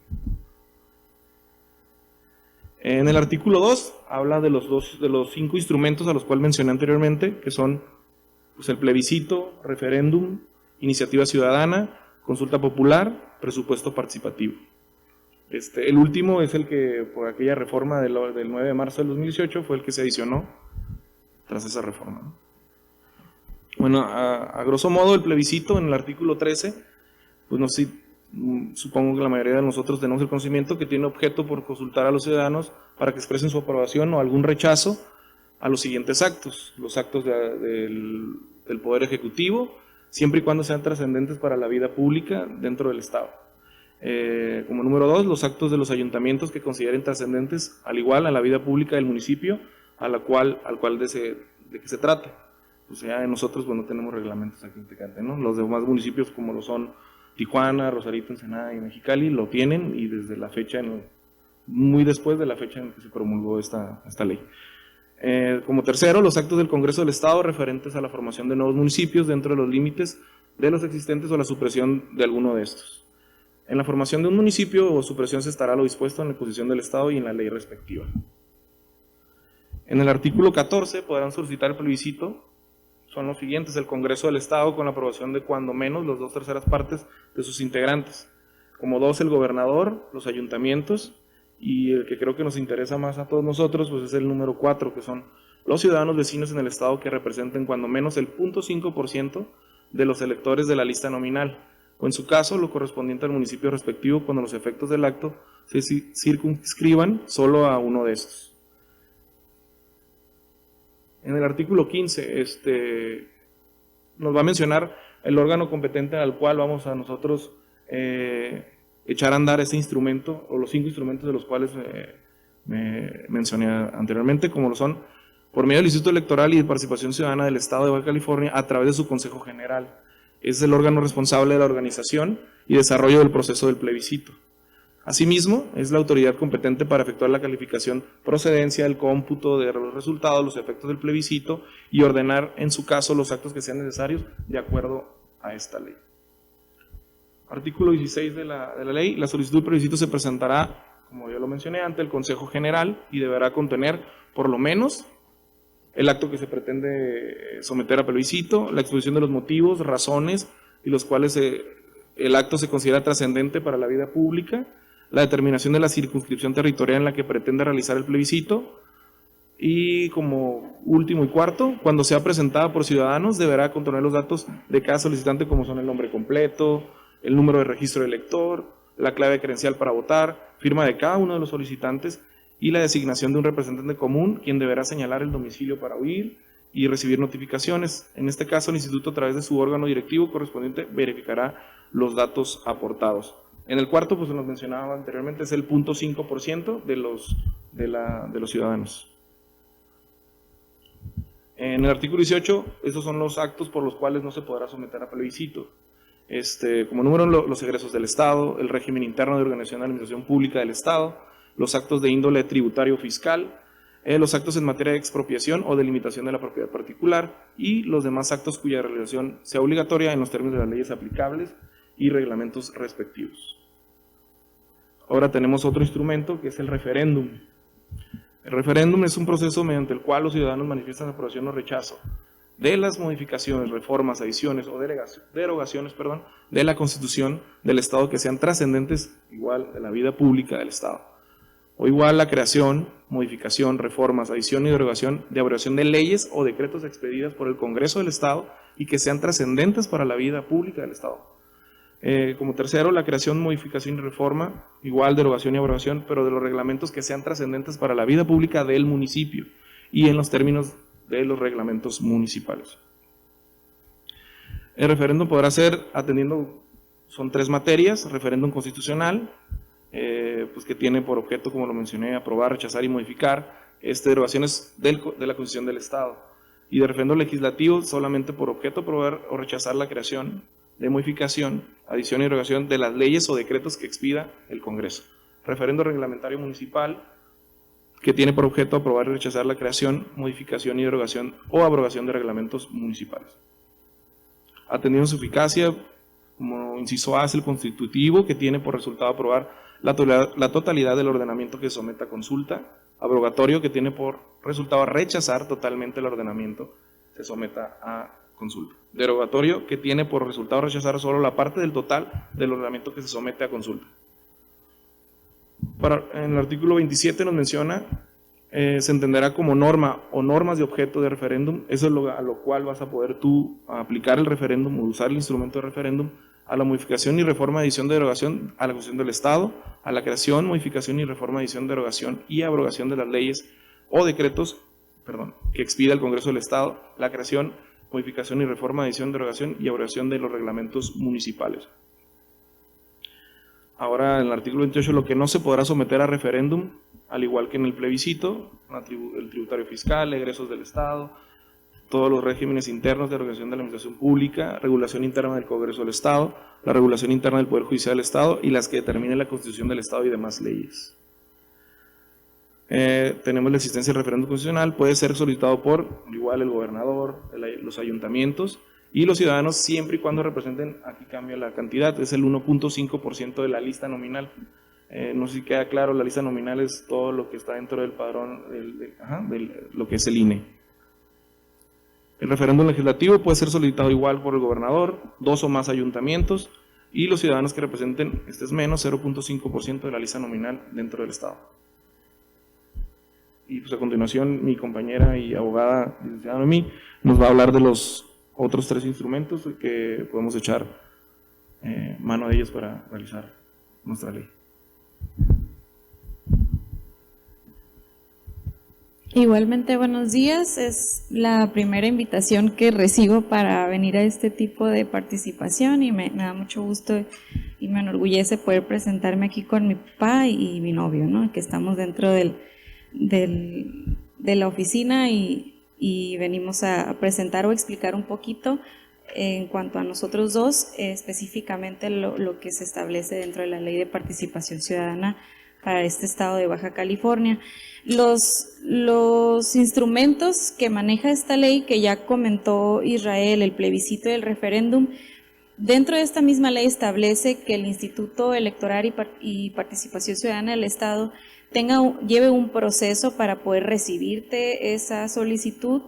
En el artículo 2 habla de los 5 instrumentos a los cuales mencioné anteriormente, que son pues, el plebiscito, referéndum, iniciativa ciudadana, consulta popular, presupuesto participativo. El último es el que, por aquella reforma del 9 de marzo del 2018, fue el que se adicionó tras esa reforma, ¿no? Bueno, a grosso modo el plebiscito en el artículo 13, pues no sé, supongo que la mayoría de nosotros tenemos el conocimiento que tiene objeto por consultar a los ciudadanos para que expresen su aprobación o algún rechazo a los siguientes actos, los actos del Poder Ejecutivo, siempre y cuando sean trascendentes para la vida pública dentro del Estado. Como número 2, los actos de los ayuntamientos que consideren trascendentes al igual a la vida pública del municipio al cual de que se trate. O sea, nosotros pues, no tenemos reglamentos aquí en Tecate, ¿no? Los demás municipios como lo son Tijuana, Rosarito, Ensenada y Mexicali lo tienen y desde la fecha, muy después de la fecha en que se promulgó esta ley. Como tercero, los actos del Congreso del Estado referentes a la formación de nuevos municipios dentro de los límites de los existentes o la supresión de alguno de estos. En la formación de un municipio o supresión se estará lo dispuesto en la Constitución del Estado y en la ley respectiva. En el artículo 14 podrán solicitar el plebiscito. Son los siguientes: el Congreso del Estado con la aprobación de cuando menos las 2/3 partes de sus integrantes. Como 2, el gobernador, los ayuntamientos, y el que creo que nos interesa más a todos nosotros, pues es el número 4, que son los ciudadanos vecinos en el Estado que representen cuando menos el 0.5% de los electores de la lista nominal, o en su caso, lo correspondiente al municipio respectivo cuando los efectos del acto se circunscriban solo a uno de estos. En el artículo 15 nos va a mencionar el órgano competente al cual vamos a nosotros echar a andar ese instrumento, o los 5 instrumentos de los cuales me mencioné anteriormente, como lo son, por medio del Instituto Electoral y de Participación Ciudadana del Estado de Baja California, a través de su Consejo General. Es el órgano responsable de la organización y desarrollo del proceso del plebiscito. Asimismo, es la autoridad competente para efectuar la calificación, procedencia, el cómputo de los resultados, los efectos del plebiscito y ordenar en su caso los actos que sean necesarios de acuerdo a esta ley. Artículo 16 de la ley, la solicitud de plebiscito se presentará, como ya lo mencioné, ante el Consejo General y deberá contener por lo menos el acto que se pretende someter a plebiscito, la exposición de los motivos, razones y los cuales el acto se considera trascendente para la vida pública, la determinación de la circunscripción territorial en la que pretende realizar el plebiscito y, como último y cuarto, cuando sea presentada por ciudadanos deberá contener los datos de cada solicitante, como son el nombre completo, el número de registro de elector, la clave credencial para votar, firma de cada uno de los solicitantes y la designación de un representante común, quien deberá señalar el domicilio para oír y recibir notificaciones. En este caso, el instituto, a través de su órgano directivo correspondiente, verificará los datos aportados. En el cuarto, pues nos mencionaba anteriormente, es el 0.5% de los ciudadanos. En el artículo 18, esos son los actos por los cuales no se podrá someter a plebiscito. Como número, los egresos del Estado, el régimen interno de organización de administración pública del Estado, los actos de índole tributario fiscal, los actos en materia de expropiación o de limitación de la propiedad particular y los demás actos cuya realización sea obligatoria en los términos de las leyes aplicables y reglamentos respectivos. Ahora tenemos otro instrumento que es el referéndum. El referéndum es un proceso mediante el cual los ciudadanos manifiestan aprobación o rechazo de las modificaciones, reformas, adiciones o derogaciones de la Constitución del Estado que sean trascendentes igual de la vida pública del Estado. O igual la creación, modificación, reformas, adición y derogación de abrogación de leyes o decretos expedidas por el Congreso del Estado y que sean trascendentes para la vida pública del Estado. Como tercero, la creación, modificación y reforma, igual derogación y abrogación, pero de los reglamentos que sean trascendentes para la vida pública del municipio y en los términos de los reglamentos municipales. El referéndum podrá ser atendiendo, son 3 materias: referéndum constitucional, pues que tiene por objeto, como lo mencioné, aprobar, rechazar y modificar derogaciones de la Constitución del Estado, y de referéndum legislativo solamente por objeto aprobar o rechazar la creación, de modificación, adición y derogación de las leyes o decretos que expida el Congreso. Referéndum reglamentario municipal, que tiene por objeto aprobar y rechazar la creación, modificación y derogación o abrogación de reglamentos municipales. Atendiendo su eficacia, como inciso A, es el constitutivo, que tiene por resultado aprobar la totalidad del ordenamiento que se someta a consulta. Abrogatorio, que tiene por resultado rechazar totalmente el ordenamiento que se someta a consulta. Derogatorio, que tiene por resultado rechazar solo la parte del total del ordenamiento que se somete a consulta. En el artículo 27 nos menciona, se entenderá como norma o normas de objeto de referéndum. Eso es a lo cual vas a poder tú aplicar el referéndum o usar el instrumento de referéndum: a la modificación y reforma, adición, derogación a la Constitución del Estado, a la creación, modificación y reforma, adición, derogación y abrogación de las leyes o decretos que expida el Congreso del Estado, la creación, modificación y reforma, adición, derogación y abrogación de los reglamentos municipales. Ahora, en el artículo 28, lo que no se podrá someter a referéndum, al igual que en el plebiscito: el tributario fiscal, egresos del Estado, todos los regímenes internos de organización de la administración pública, regulación interna del Congreso del Estado, la regulación interna del Poder Judicial del Estado y las que determine la Constitución del Estado y demás leyes. Tenemos la existencia del referéndum constitucional. Puede ser solicitado por igual el gobernador, los ayuntamientos y los ciudadanos, siempre y cuando representen, aquí cambia la cantidad, es el 1.5% de la lista nominal. No sé si queda claro, la lista nominal es todo lo que está dentro del padrón, de lo que es el INE. El referéndum legislativo puede ser solicitado igual por el gobernador, 2 o más ayuntamientos y los ciudadanos que representen, este es menos, 0.5% de la lista nominal dentro del Estado. Y pues a continuación mi compañera y abogada, licenciada Noemí, nos va a hablar de los otros 3 instrumentos que podemos echar mano de ellos para realizar nuestra ley. Igualmente, buenos días. Es la primera invitación que recibo para venir a este tipo de participación y me da mucho gusto y me enorgullece poder presentarme aquí con mi papá y mi novio, ¿no? Que estamos dentro de la oficina y venimos a presentar o explicar un poquito en cuanto a nosotros dos, específicamente lo que se establece dentro de la Ley de Participación Ciudadana para este estado de Baja California. Los instrumentos que maneja esta ley, que ya comentó Israel, el plebiscito y el referéndum, dentro de esta misma ley establece que el Instituto Electoral y Participación Ciudadana del Estado lleve un proceso para poder recibirte esa solicitud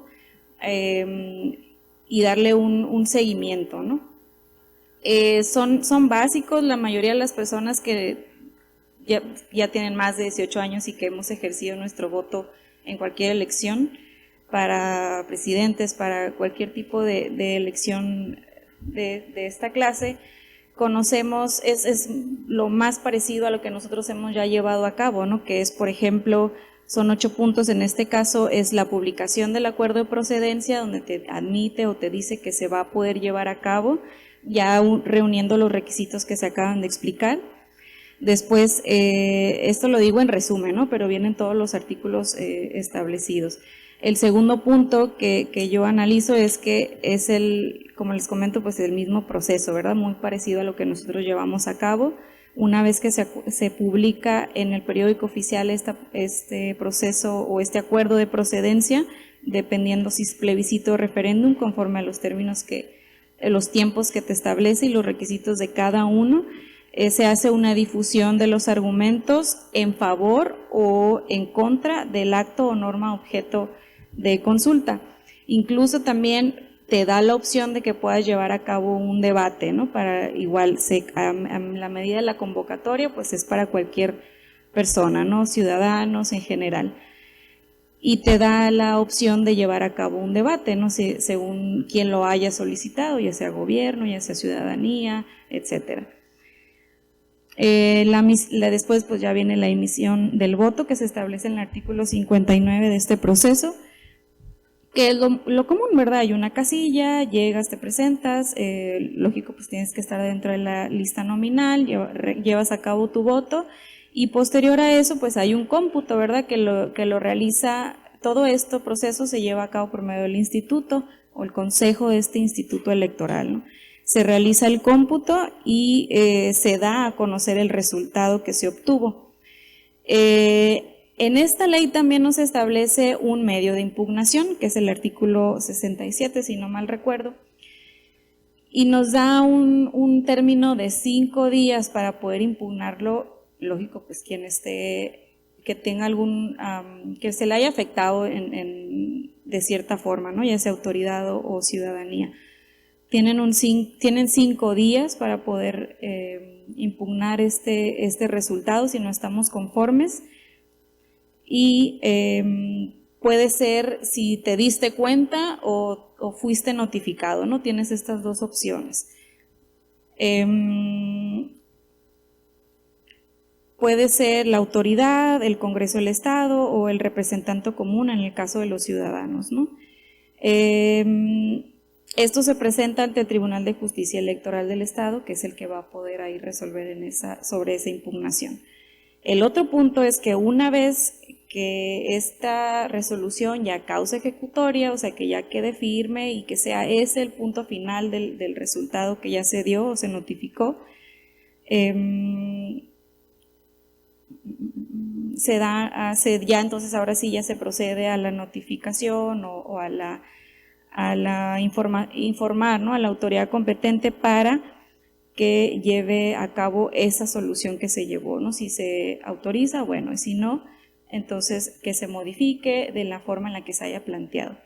y darle un seguimiento, ¿no? Son básicos. La mayoría de las personas que ya tienen más de 18 años y que hemos ejercido nuestro voto en cualquier elección, para presidentes, para cualquier tipo de elección de esta clase, conocemos, es lo más parecido a lo que nosotros hemos ya llevado a cabo, ¿no? Que es, por ejemplo, son 8 puntos, en este caso es la publicación del acuerdo de procedencia, donde te admite o te dice que se va a poder llevar a cabo, ya reuniendo los requisitos que se acaban de explicar. Después, esto lo digo en resumen, ¿no? Pero vienen todos los artículos establecidos. El segundo punto que yo analizo es que es como les comento, pues el mismo proceso, ¿verdad? Muy parecido a lo que nosotros llevamos a cabo. Una vez que se publica en el periódico oficial este proceso o este acuerdo de procedencia, dependiendo si es plebiscito o referéndum, conforme a los términos los tiempos que te establece y los requisitos de cada uno, se hace una difusión de los argumentos en favor o en contra del acto o norma objeto de consulta. Incluso también te da la opción de que puedas llevar a cabo un debate, ¿no? Para igual, a la medida de la convocatoria, pues es para cualquier persona, ¿no? Ciudadanos en general. Y te da la opción de llevar a cabo un debate, ¿no? Según quien lo haya solicitado, ya sea gobierno, ya sea ciudadanía, etcétera. Después pues ya viene la emisión del voto, que se establece en el artículo 59 de este proceso, que es lo común, ¿verdad? Hay una casilla, llegas, te presentas, lógico, pues tienes que estar dentro de la lista nominal, llevas a cabo tu voto, y posterior a eso pues hay un cómputo, ¿verdad? Que lo realiza. Todo este proceso se lleva a cabo por medio del instituto o el consejo de este instituto electoral, ¿no? Se realiza el cómputo y se da a conocer el resultado que se obtuvo. En esta ley también nos establece un medio de impugnación, que es el artículo 67, si no mal recuerdo, y nos da un término de 5 días para poder impugnarlo. Lógico, pues quien que tenga que se le haya afectado de cierta forma, ¿no? Ya sea autoridad o ciudadanía. Tienen 5 días para poder impugnar este resultado si no estamos conformes, y puede ser si te diste cuenta o fuiste notificado, ¿no? Tienes estas 2 opciones. Puede ser la autoridad, el Congreso del Estado o el representante común en el caso de los ciudadanos, ¿no? Esto se presenta ante el Tribunal de Justicia Electoral del Estado, que es el que va a poder ahí resolver sobre esa impugnación. El otro punto es que una vez que esta resolución ya causa ejecutoria, o sea que ya quede firme y que sea ese el punto final del resultado que ya se dio o se notificó, ya entonces ahora sí ya se procede a la notificación o a informar, ¿no? A la autoridad competente para que lleve a cabo esa solución que se llevó, ¿no? Si se autoriza, bueno, y si no, entonces que se modifique de la forma en la que se haya planteado.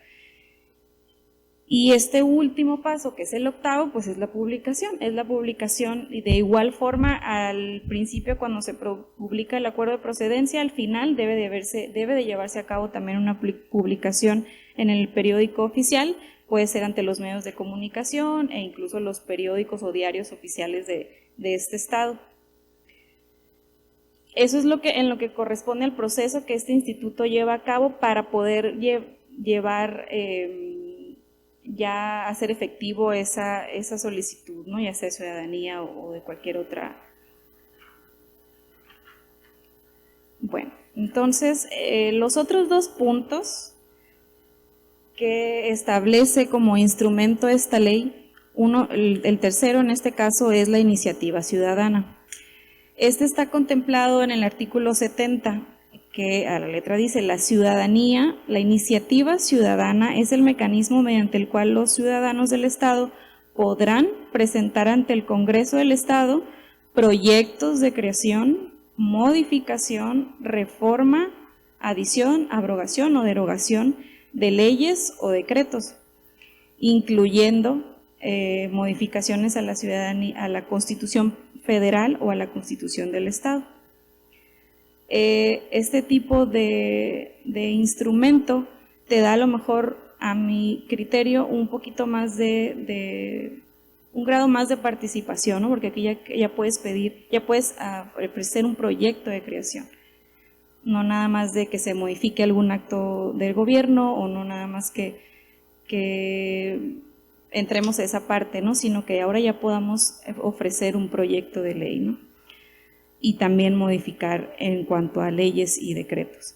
Y este último paso, que es el octavo, pues es la publicación. Es la publicación, y de igual forma al principio cuando se publica el acuerdo de procedencia, al final debe de llevarse a cabo también una publicación en el periódico oficial, puede ser ante los medios de comunicación e incluso los periódicos o diarios oficiales de este estado. Eso es en lo que corresponde al proceso que este instituto lleva a cabo para poder llevar ya hacer efectivo esa solicitud, ¿no? Ya sea de ciudadanía o de cualquier otra. Bueno, entonces los otros 2 puntos que establece como instrumento esta ley El tercero en este caso es la iniciativa ciudadana. Este está contemplado en el artículo 70, que a la letra dice: la ciudadanía, la iniciativa ciudadana es el mecanismo mediante el cual los ciudadanos del Estado podrán presentar ante el Congreso del Estado proyectos de creación, modificación, reforma, adición, abrogación o derogación de leyes o decretos, incluyendo modificaciones a la ciudadanía, a la Constitución Federal o a la Constitución del Estado. Este tipo de instrumento te da a lo mejor, a mi criterio, un poquito más un grado más de participación, ¿no? Porque aquí ya puedes pedir, ya puedes ofrecer un proyecto de creación, no nada más de que se modifique algún acto del gobierno, o no nada más que entremos a esa parte, ¿no? Sino que ahora ya podamos ofrecer un proyecto de ley, ¿no? Y también modificar en cuanto a leyes y decretos.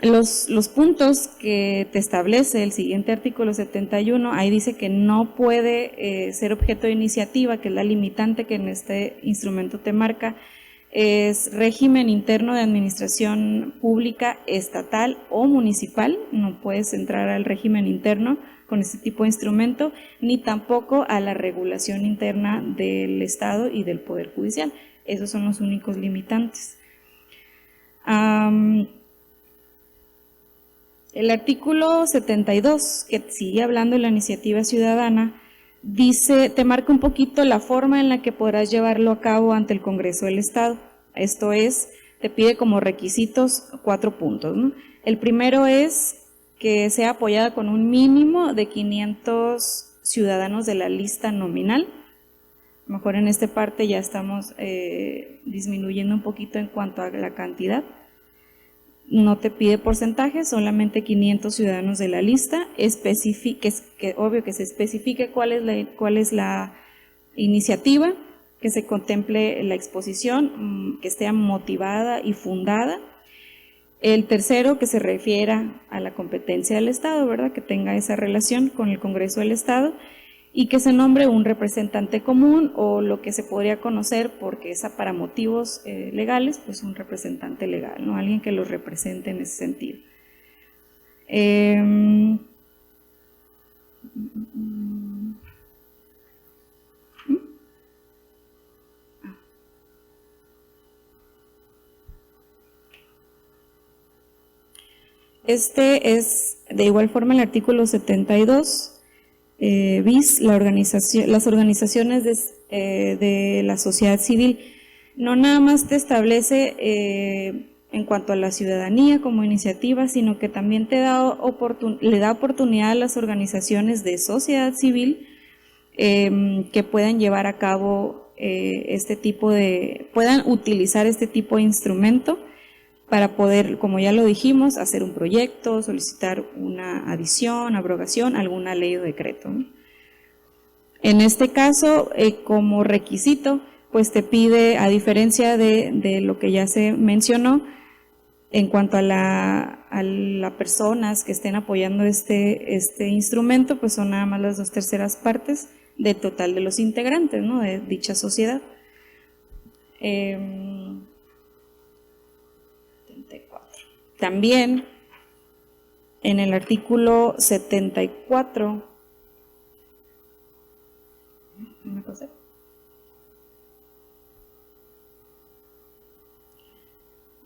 Los puntos que te establece el siguiente artículo 71, ahí dice que no puede ser objeto de iniciativa, que es la limitante que en este instrumento te marca, es régimen interno de administración pública estatal o municipal. No puedes entrar al régimen interno con este tipo de instrumento, ni tampoco a la regulación interna del Estado y del Poder Judicial. Esos son los únicos limitantes. El artículo 72, que sigue hablando de la iniciativa ciudadana, dice, te marca un poquito la forma en la que podrás llevarlo a cabo ante el Congreso del Estado. Esto es, te pide como requisitos 4 puntos, ¿no? El primero es que sea apoyada con un mínimo de 500 ciudadanos de la lista nominal. A lo mejor en esta parte ya estamos disminuyendo un poquito en cuanto a la cantidad. No te pide porcentaje, solamente 500 ciudadanos de la lista. Obvio que se especifique cuál es la iniciativa, que se contemple la exposición, que esté motivada y fundada. El tercero, que se refiera a la competencia del Estado, ¿verdad? Que tenga esa relación con el Congreso del Estado, y que se nombre un representante común, o lo que se podría conocer, porque es para motivos legales, pues un representante legal, ¿no? Alguien que los represente en ese sentido. Este es de igual forma el artículo 72. Bis, las organizaciones de la sociedad civil. No nada más te establece en cuanto a la ciudadanía como iniciativa, sino que también le da oportunidad a las organizaciones de sociedad civil que puedan llevar a cabo puedan utilizar este tipo de instrumento para poder, como ya lo dijimos, hacer un proyecto, solicitar una adición, abrogación, alguna ley o decreto, ¿no? En este caso, como requisito, pues te pide, a diferencia de lo que ya se mencionó, en cuanto a las personas que estén apoyando este instrumento, pues son nada más las 2/3 partes del total de los integrantes, ¿no? De dicha sociedad. También en el artículo 74,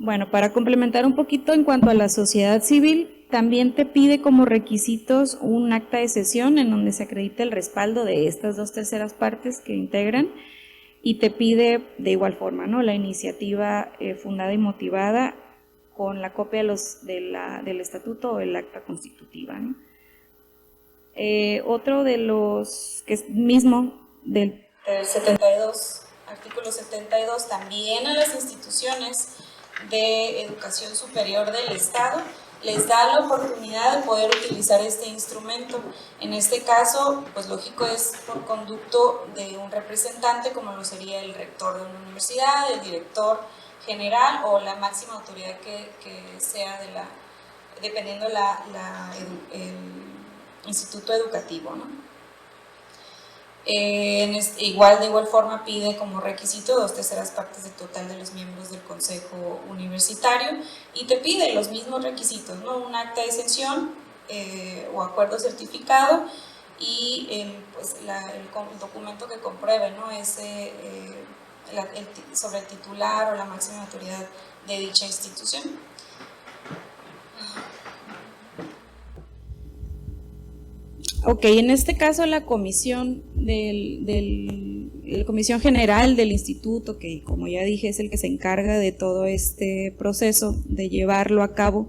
bueno, para complementar un poquito en cuanto a la sociedad civil, también te pide como requisitos un acta de cesión en donde se acredite el respaldo de estas 2/3 partes que integran, y te pide de igual forma, ¿no? La iniciativa fundada y motivada con la copia del estatuto o el acta constitutiva, ¿no? Otro de los que es mismo del 72, artículo 72, también a las instituciones de educación superior del Estado les da la oportunidad de poder utilizar este instrumento. En este caso, pues lógico, es por conducto de un representante, como lo sería el rector de una universidad, el director general o la máxima autoridad que sea dependiendo el instituto educativo, ¿no? De igual forma pide como requisito 2/3 partes del total de los miembros del consejo universitario y te pide los mismos requisitos, ¿no? Un acta de exención o acuerdo certificado y el documento que compruebe, ¿no? Sobre el titular o la máxima autoridad de dicha institución. Ok, en este caso la comisión la Comisión General del Instituto, que como ya dije es el que se encarga de todo este proceso, de llevarlo a cabo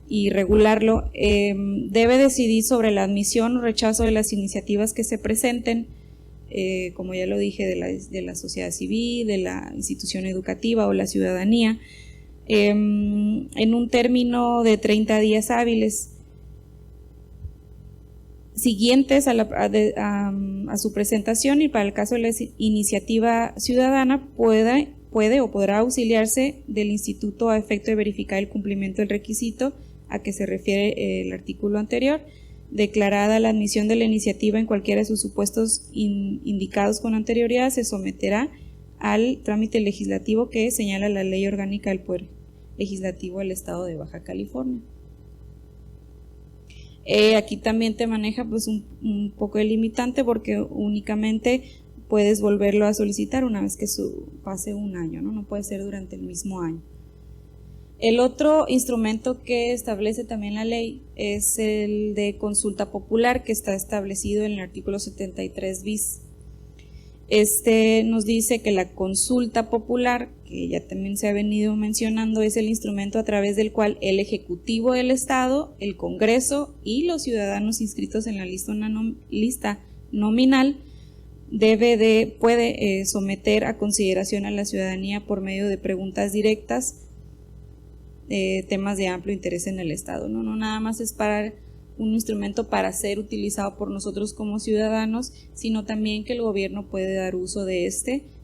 y regularlo, debe decidir sobre la admisión o rechazo de las iniciativas que se presenten, como ya lo dije, de la sociedad civil, de la institución educativa o la ciudadanía, en un término de 30 días hábiles siguientes a su presentación, y para el caso de la iniciativa ciudadana puede o podrá auxiliarse del instituto a efecto de verificar el cumplimiento del requisito a que se refiere el artículo anterior. Declarada la admisión de la iniciativa en cualquiera de sus supuestos indicados con anterioridad, se someterá al trámite legislativo que señala la Ley Orgánica del Poder Legislativo del Estado de Baja California. Aquí también te maneja pues un poco de limitante, porque únicamente puedes volverlo a solicitar una vez que pase un año, ¿no? No puede ser durante el mismo año. El otro instrumento que establece también la ley es el de consulta popular, que está establecido en el artículo 73 bis. Este nos dice que la consulta popular, que ya también se ha venido mencionando, es el instrumento a través del cual el Ejecutivo del Estado, el Congreso y los ciudadanos inscritos en la lista nominal puede someter a consideración a la ciudadanía por medio de preguntas directas temas de amplio interés en el Estado, ¿no? No nada más es para un instrumento para ser utilizado por nosotros como ciudadanos, sino también que el gobierno puede dar uso de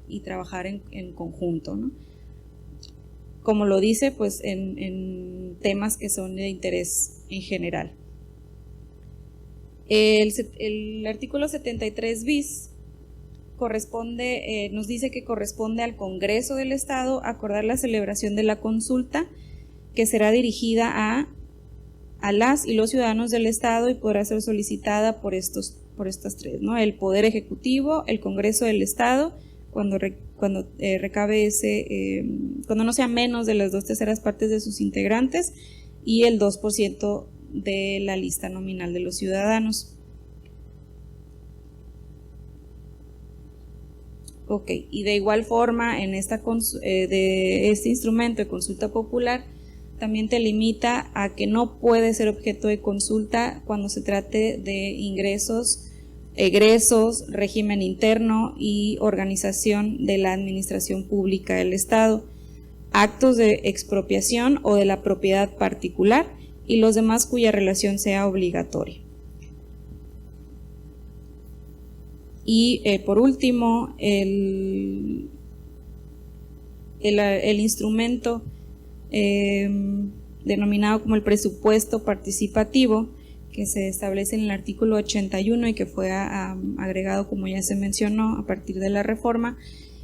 y trabajar en conjunto, ¿no? Como lo dice, pues en temas que son de interés en general. El artículo 73 bis nos dice que corresponde al Congreso del Estado acordar la celebración de la consulta, que será dirigida a las y los ciudadanos del Estado y podrá ser solicitada por estas tres, ¿no? El Poder Ejecutivo, el Congreso del Estado, cuando recabe cuando no sea menos de las 2/3 partes de sus integrantes, y el 2% de la lista nominal de los ciudadanos. Ok, y de igual forma de este instrumento de consulta popular también te limita a que no puede ser objeto de consulta cuando se trate de ingresos, egresos, régimen interno y organización de la administración pública del Estado, actos de expropiación o de la propiedad particular y los demás cuya relación sea obligatoria. Y por último, el instrumento denominado como el presupuesto participativo, que se establece en el artículo 81 y que fue agregado, como ya se mencionó, a partir de la reforma,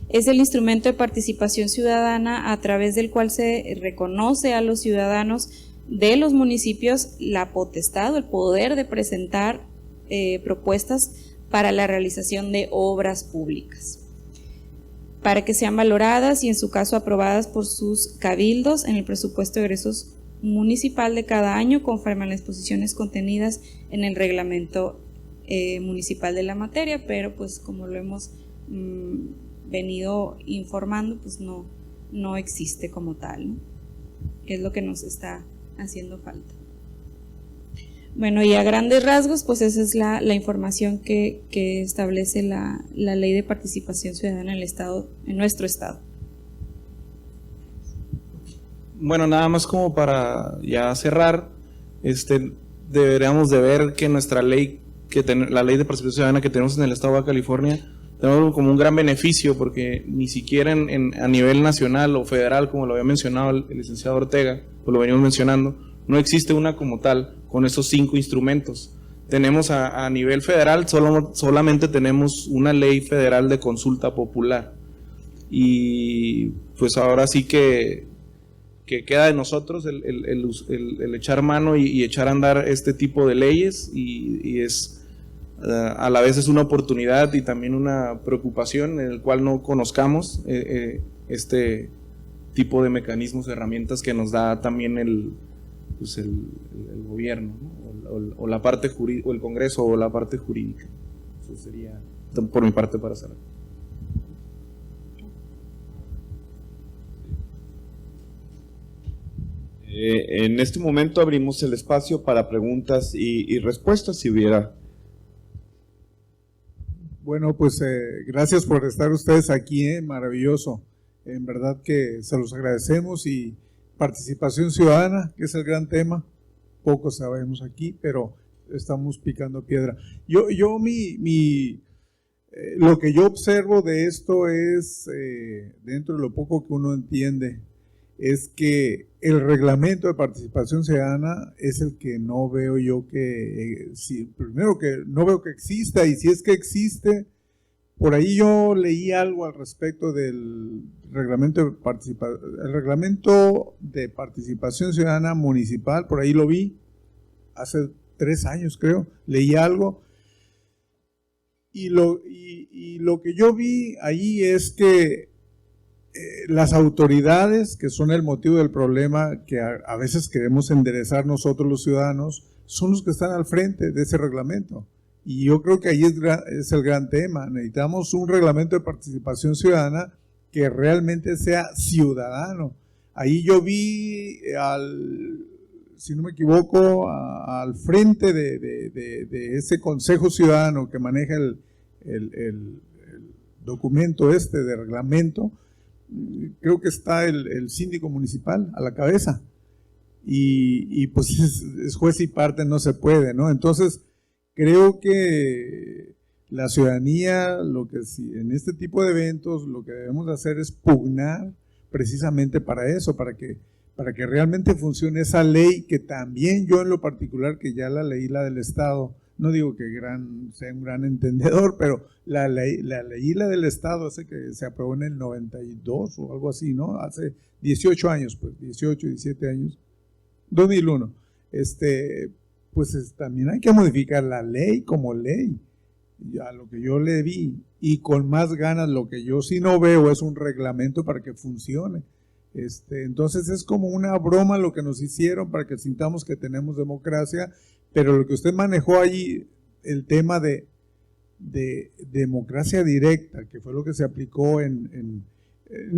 es el instrumento de participación ciudadana a través del cual se reconoce a los ciudadanos de los municipios la potestad o el poder de presentar propuestas para la realización de obras públicas, para que sean valoradas y en su caso aprobadas por sus cabildos en el presupuesto de egresos municipal de cada año, conforme a las disposiciones contenidas en el reglamento municipal de la materia, pero pues como lo hemos venido informando, pues no existe como tal, ¿no? Que es lo que nos está haciendo falta. Bueno, y a grandes rasgos, pues esa es la información que establece la Ley de Participación Ciudadana en nuestro Estado. Bueno, nada más como para ya cerrar, deberíamos de ver que nuestra ley, la Ley de Participación Ciudadana que tenemos en el Estado de Baja California, tenemos como un gran beneficio, porque ni siquiera a nivel nacional o federal, como lo había mencionado el licenciado Ortega, o lo venimos mencionando, no existe una como tal con estos 5 instrumentos. Tenemos a nivel federal, solamente tenemos una ley federal de consulta popular. Y pues ahora sí que queda de nosotros el echar mano y echar a andar este tipo de leyes, y es a la vez es una oportunidad y también una preocupación en el cual no conozcamos este tipo de mecanismos, herramientas que nos da también el gobierno, ¿no? o la parte jurídica, o el Congreso, o la parte jurídica. Eso sería por mi parte para cerrar. En este momento abrimos el espacio para preguntas y respuestas, si hubiera. Bueno, pues gracias por estar ustedes aquí, maravilloso. En verdad que se los agradecemos, y participación ciudadana, que es el gran tema, poco sabemos aquí, pero estamos picando piedra. Lo que yo observo de esto es, dentro de lo poco que uno entiende, es que el reglamento de participación ciudadana es el que no veo yo primero que no veo que exista, y si es que existe, por ahí yo leí algo al respecto del reglamento de participación ciudadana municipal, por ahí lo vi, hace 3 años creo, leí algo, y lo que yo vi ahí es que las autoridades, que son el motivo del problema que a veces queremos enderezar nosotros los ciudadanos, son los que están al frente de ese reglamento. Y yo creo que ahí es el gran tema. Necesitamos un reglamento de participación ciudadana que realmente sea ciudadano. Ahí yo vi, si no me equivoco, al frente de ese Consejo Ciudadano que maneja el documento de reglamento, creo que está el síndico municipal a la cabeza, y pues es juez y parte, no se puede, ¿no? Entonces creo que la ciudadanía, en este tipo de eventos, lo que debemos hacer es pugnar precisamente para eso, para que realmente funcione esa ley, que también yo en lo particular, que ya la leí, la del Estado, no digo que sea un gran entendedor, pero la del Estado, ese que se aprobó en el 92 o algo así, ¿no? Hace 18 años, pues 18, 17 años, 2001. Pues también hay que modificar la ley como ley, a lo que yo le vi, y con más ganas. Lo que yo sí no veo es un reglamento para que funcione. Entonces es como una broma lo que nos hicieron para que sintamos que tenemos democracia, pero lo que usted manejó allí, el tema de democracia directa, que fue lo que se aplicó en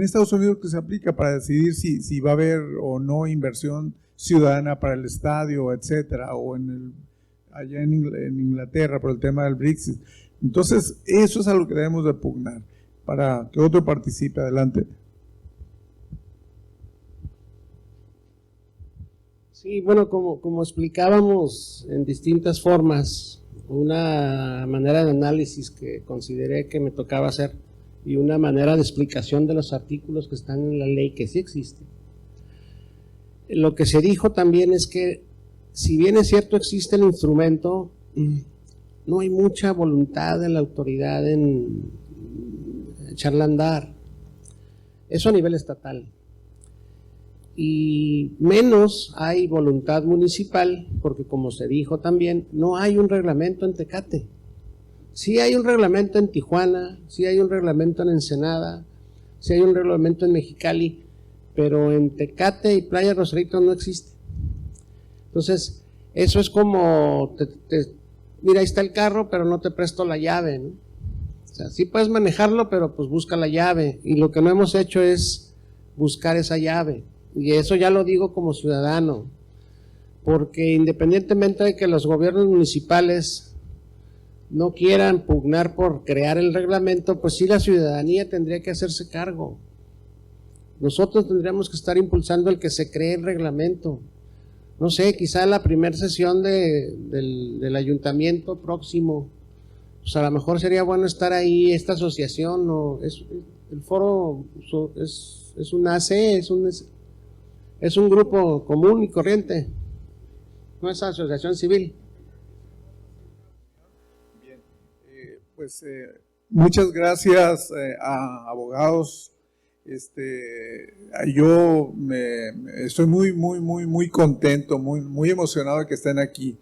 Estados Unidos, que se aplica para decidir si va a haber o no inversión ciudadana para el estadio, etcétera, o allá en Inglaterra por el tema del Brexit. Entonces eso es a lo que debemos de pugnar, para que otro participe. Adelante. Sí, bueno, como explicábamos en distintas formas, una manera de análisis que consideré que me tocaba hacer, y una manera de explicación de los artículos que están en la ley, que sí existe. Lo que se dijo también es que, si bien es cierto existe el instrumento, no hay mucha voluntad de la autoridad en echarla a andar. Eso a nivel estatal. Y menos hay voluntad municipal, porque como se dijo también, no hay un reglamento en Tecate. Sí hay un reglamento en Tijuana, sí hay un reglamento en Ensenada, sí hay un reglamento en Mexicali, pero en Tecate y Playa Rosarito no existe. Entonces, eso es como, mira, ahí está el carro, pero no te presto la llave, ¿no? O sea, sí puedes manejarlo, pero pues busca la llave, y lo que no hemos hecho es buscar esa llave. Y eso ya lo digo como ciudadano, porque independientemente de que los gobiernos municipales no quieran pugnar por crear el reglamento, pues sí, la ciudadanía tendría que hacerse cargo. Nosotros tendríamos que estar impulsando el que se cree el reglamento. No sé, quizá la primera sesión del ayuntamiento próximo, pues a lo mejor sería bueno estar ahí, esta asociación, el foro es un AC, es un grupo común y corriente, no es asociación civil. Pues muchas gracias a abogados. Yo estoy muy contento, muy emocionado de que estén aquí.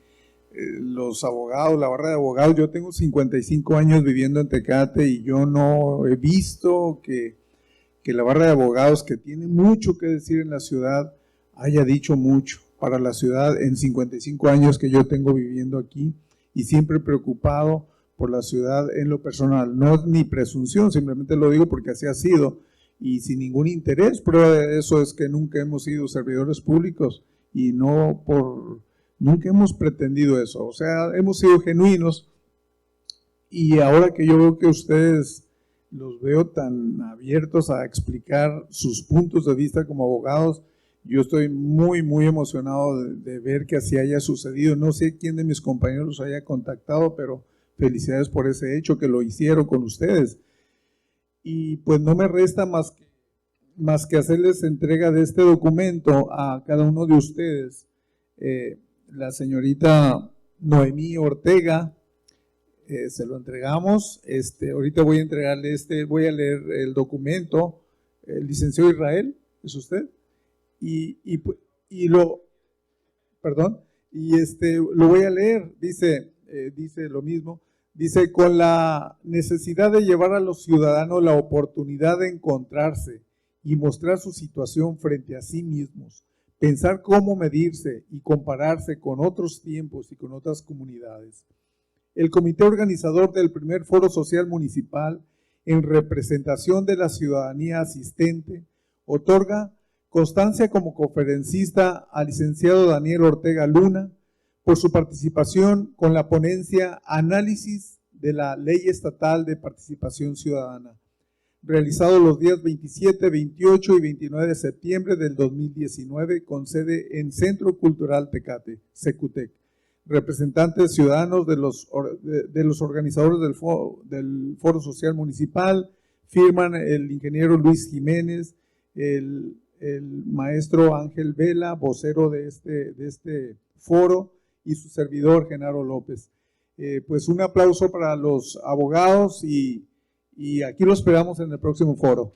Los abogados, la barra de abogados, yo tengo 55 años viviendo en Tecate y yo no he visto que la barra de abogados, que tiene mucho que decir en la ciudad, haya dicho mucho para la ciudad en 55 años que yo tengo viviendo aquí, y siempre preocupado por la ciudad en lo personal. No es mi presunción, simplemente lo digo porque así ha sido y sin ningún interés. Prueba de eso es que nunca hemos sido servidores públicos y nunca hemos pretendido eso. O sea, hemos sido genuinos, y ahora que yo veo que ustedes los veo tan abiertos a explicar sus puntos de vista como abogados, yo estoy muy emocionado de ver que así haya sucedido. No sé quién de mis compañeros los haya contactado, pero felicidades por ese hecho, que lo hicieron con ustedes. Y pues no me resta más que hacerles entrega de este documento a cada uno de ustedes. La señorita Noemí Ortega, se lo entregamos. Ahorita voy a entregarle voy a leer el documento. El licenciado Israel, ¿es usted? Lo voy a leer. Dice lo mismo. Dice: con la necesidad de llevar a los ciudadanos la oportunidad de encontrarse y mostrar su situación frente a sí mismos, pensar cómo medirse y compararse con otros tiempos y con otras comunidades. El comité organizador del primer Foro Social Municipal, en representación de la ciudadanía asistente, otorga constancia como conferencista al licenciado Daniel Ortega Luna por su participación con la ponencia Análisis de la Ley Estatal de Participación Ciudadana, realizado los días 27, 28 y 29 de septiembre del 2019, con sede en Centro Cultural Tecate, Secutec. Representantes ciudadanos de los organizadores del Foro Social Municipal firman el ingeniero Luis Jiménez, el maestro Ángel Vela, vocero de este foro, y su servidor Genaro López. Pues un aplauso para los abogados, y aquí lo esperamos en el próximo foro.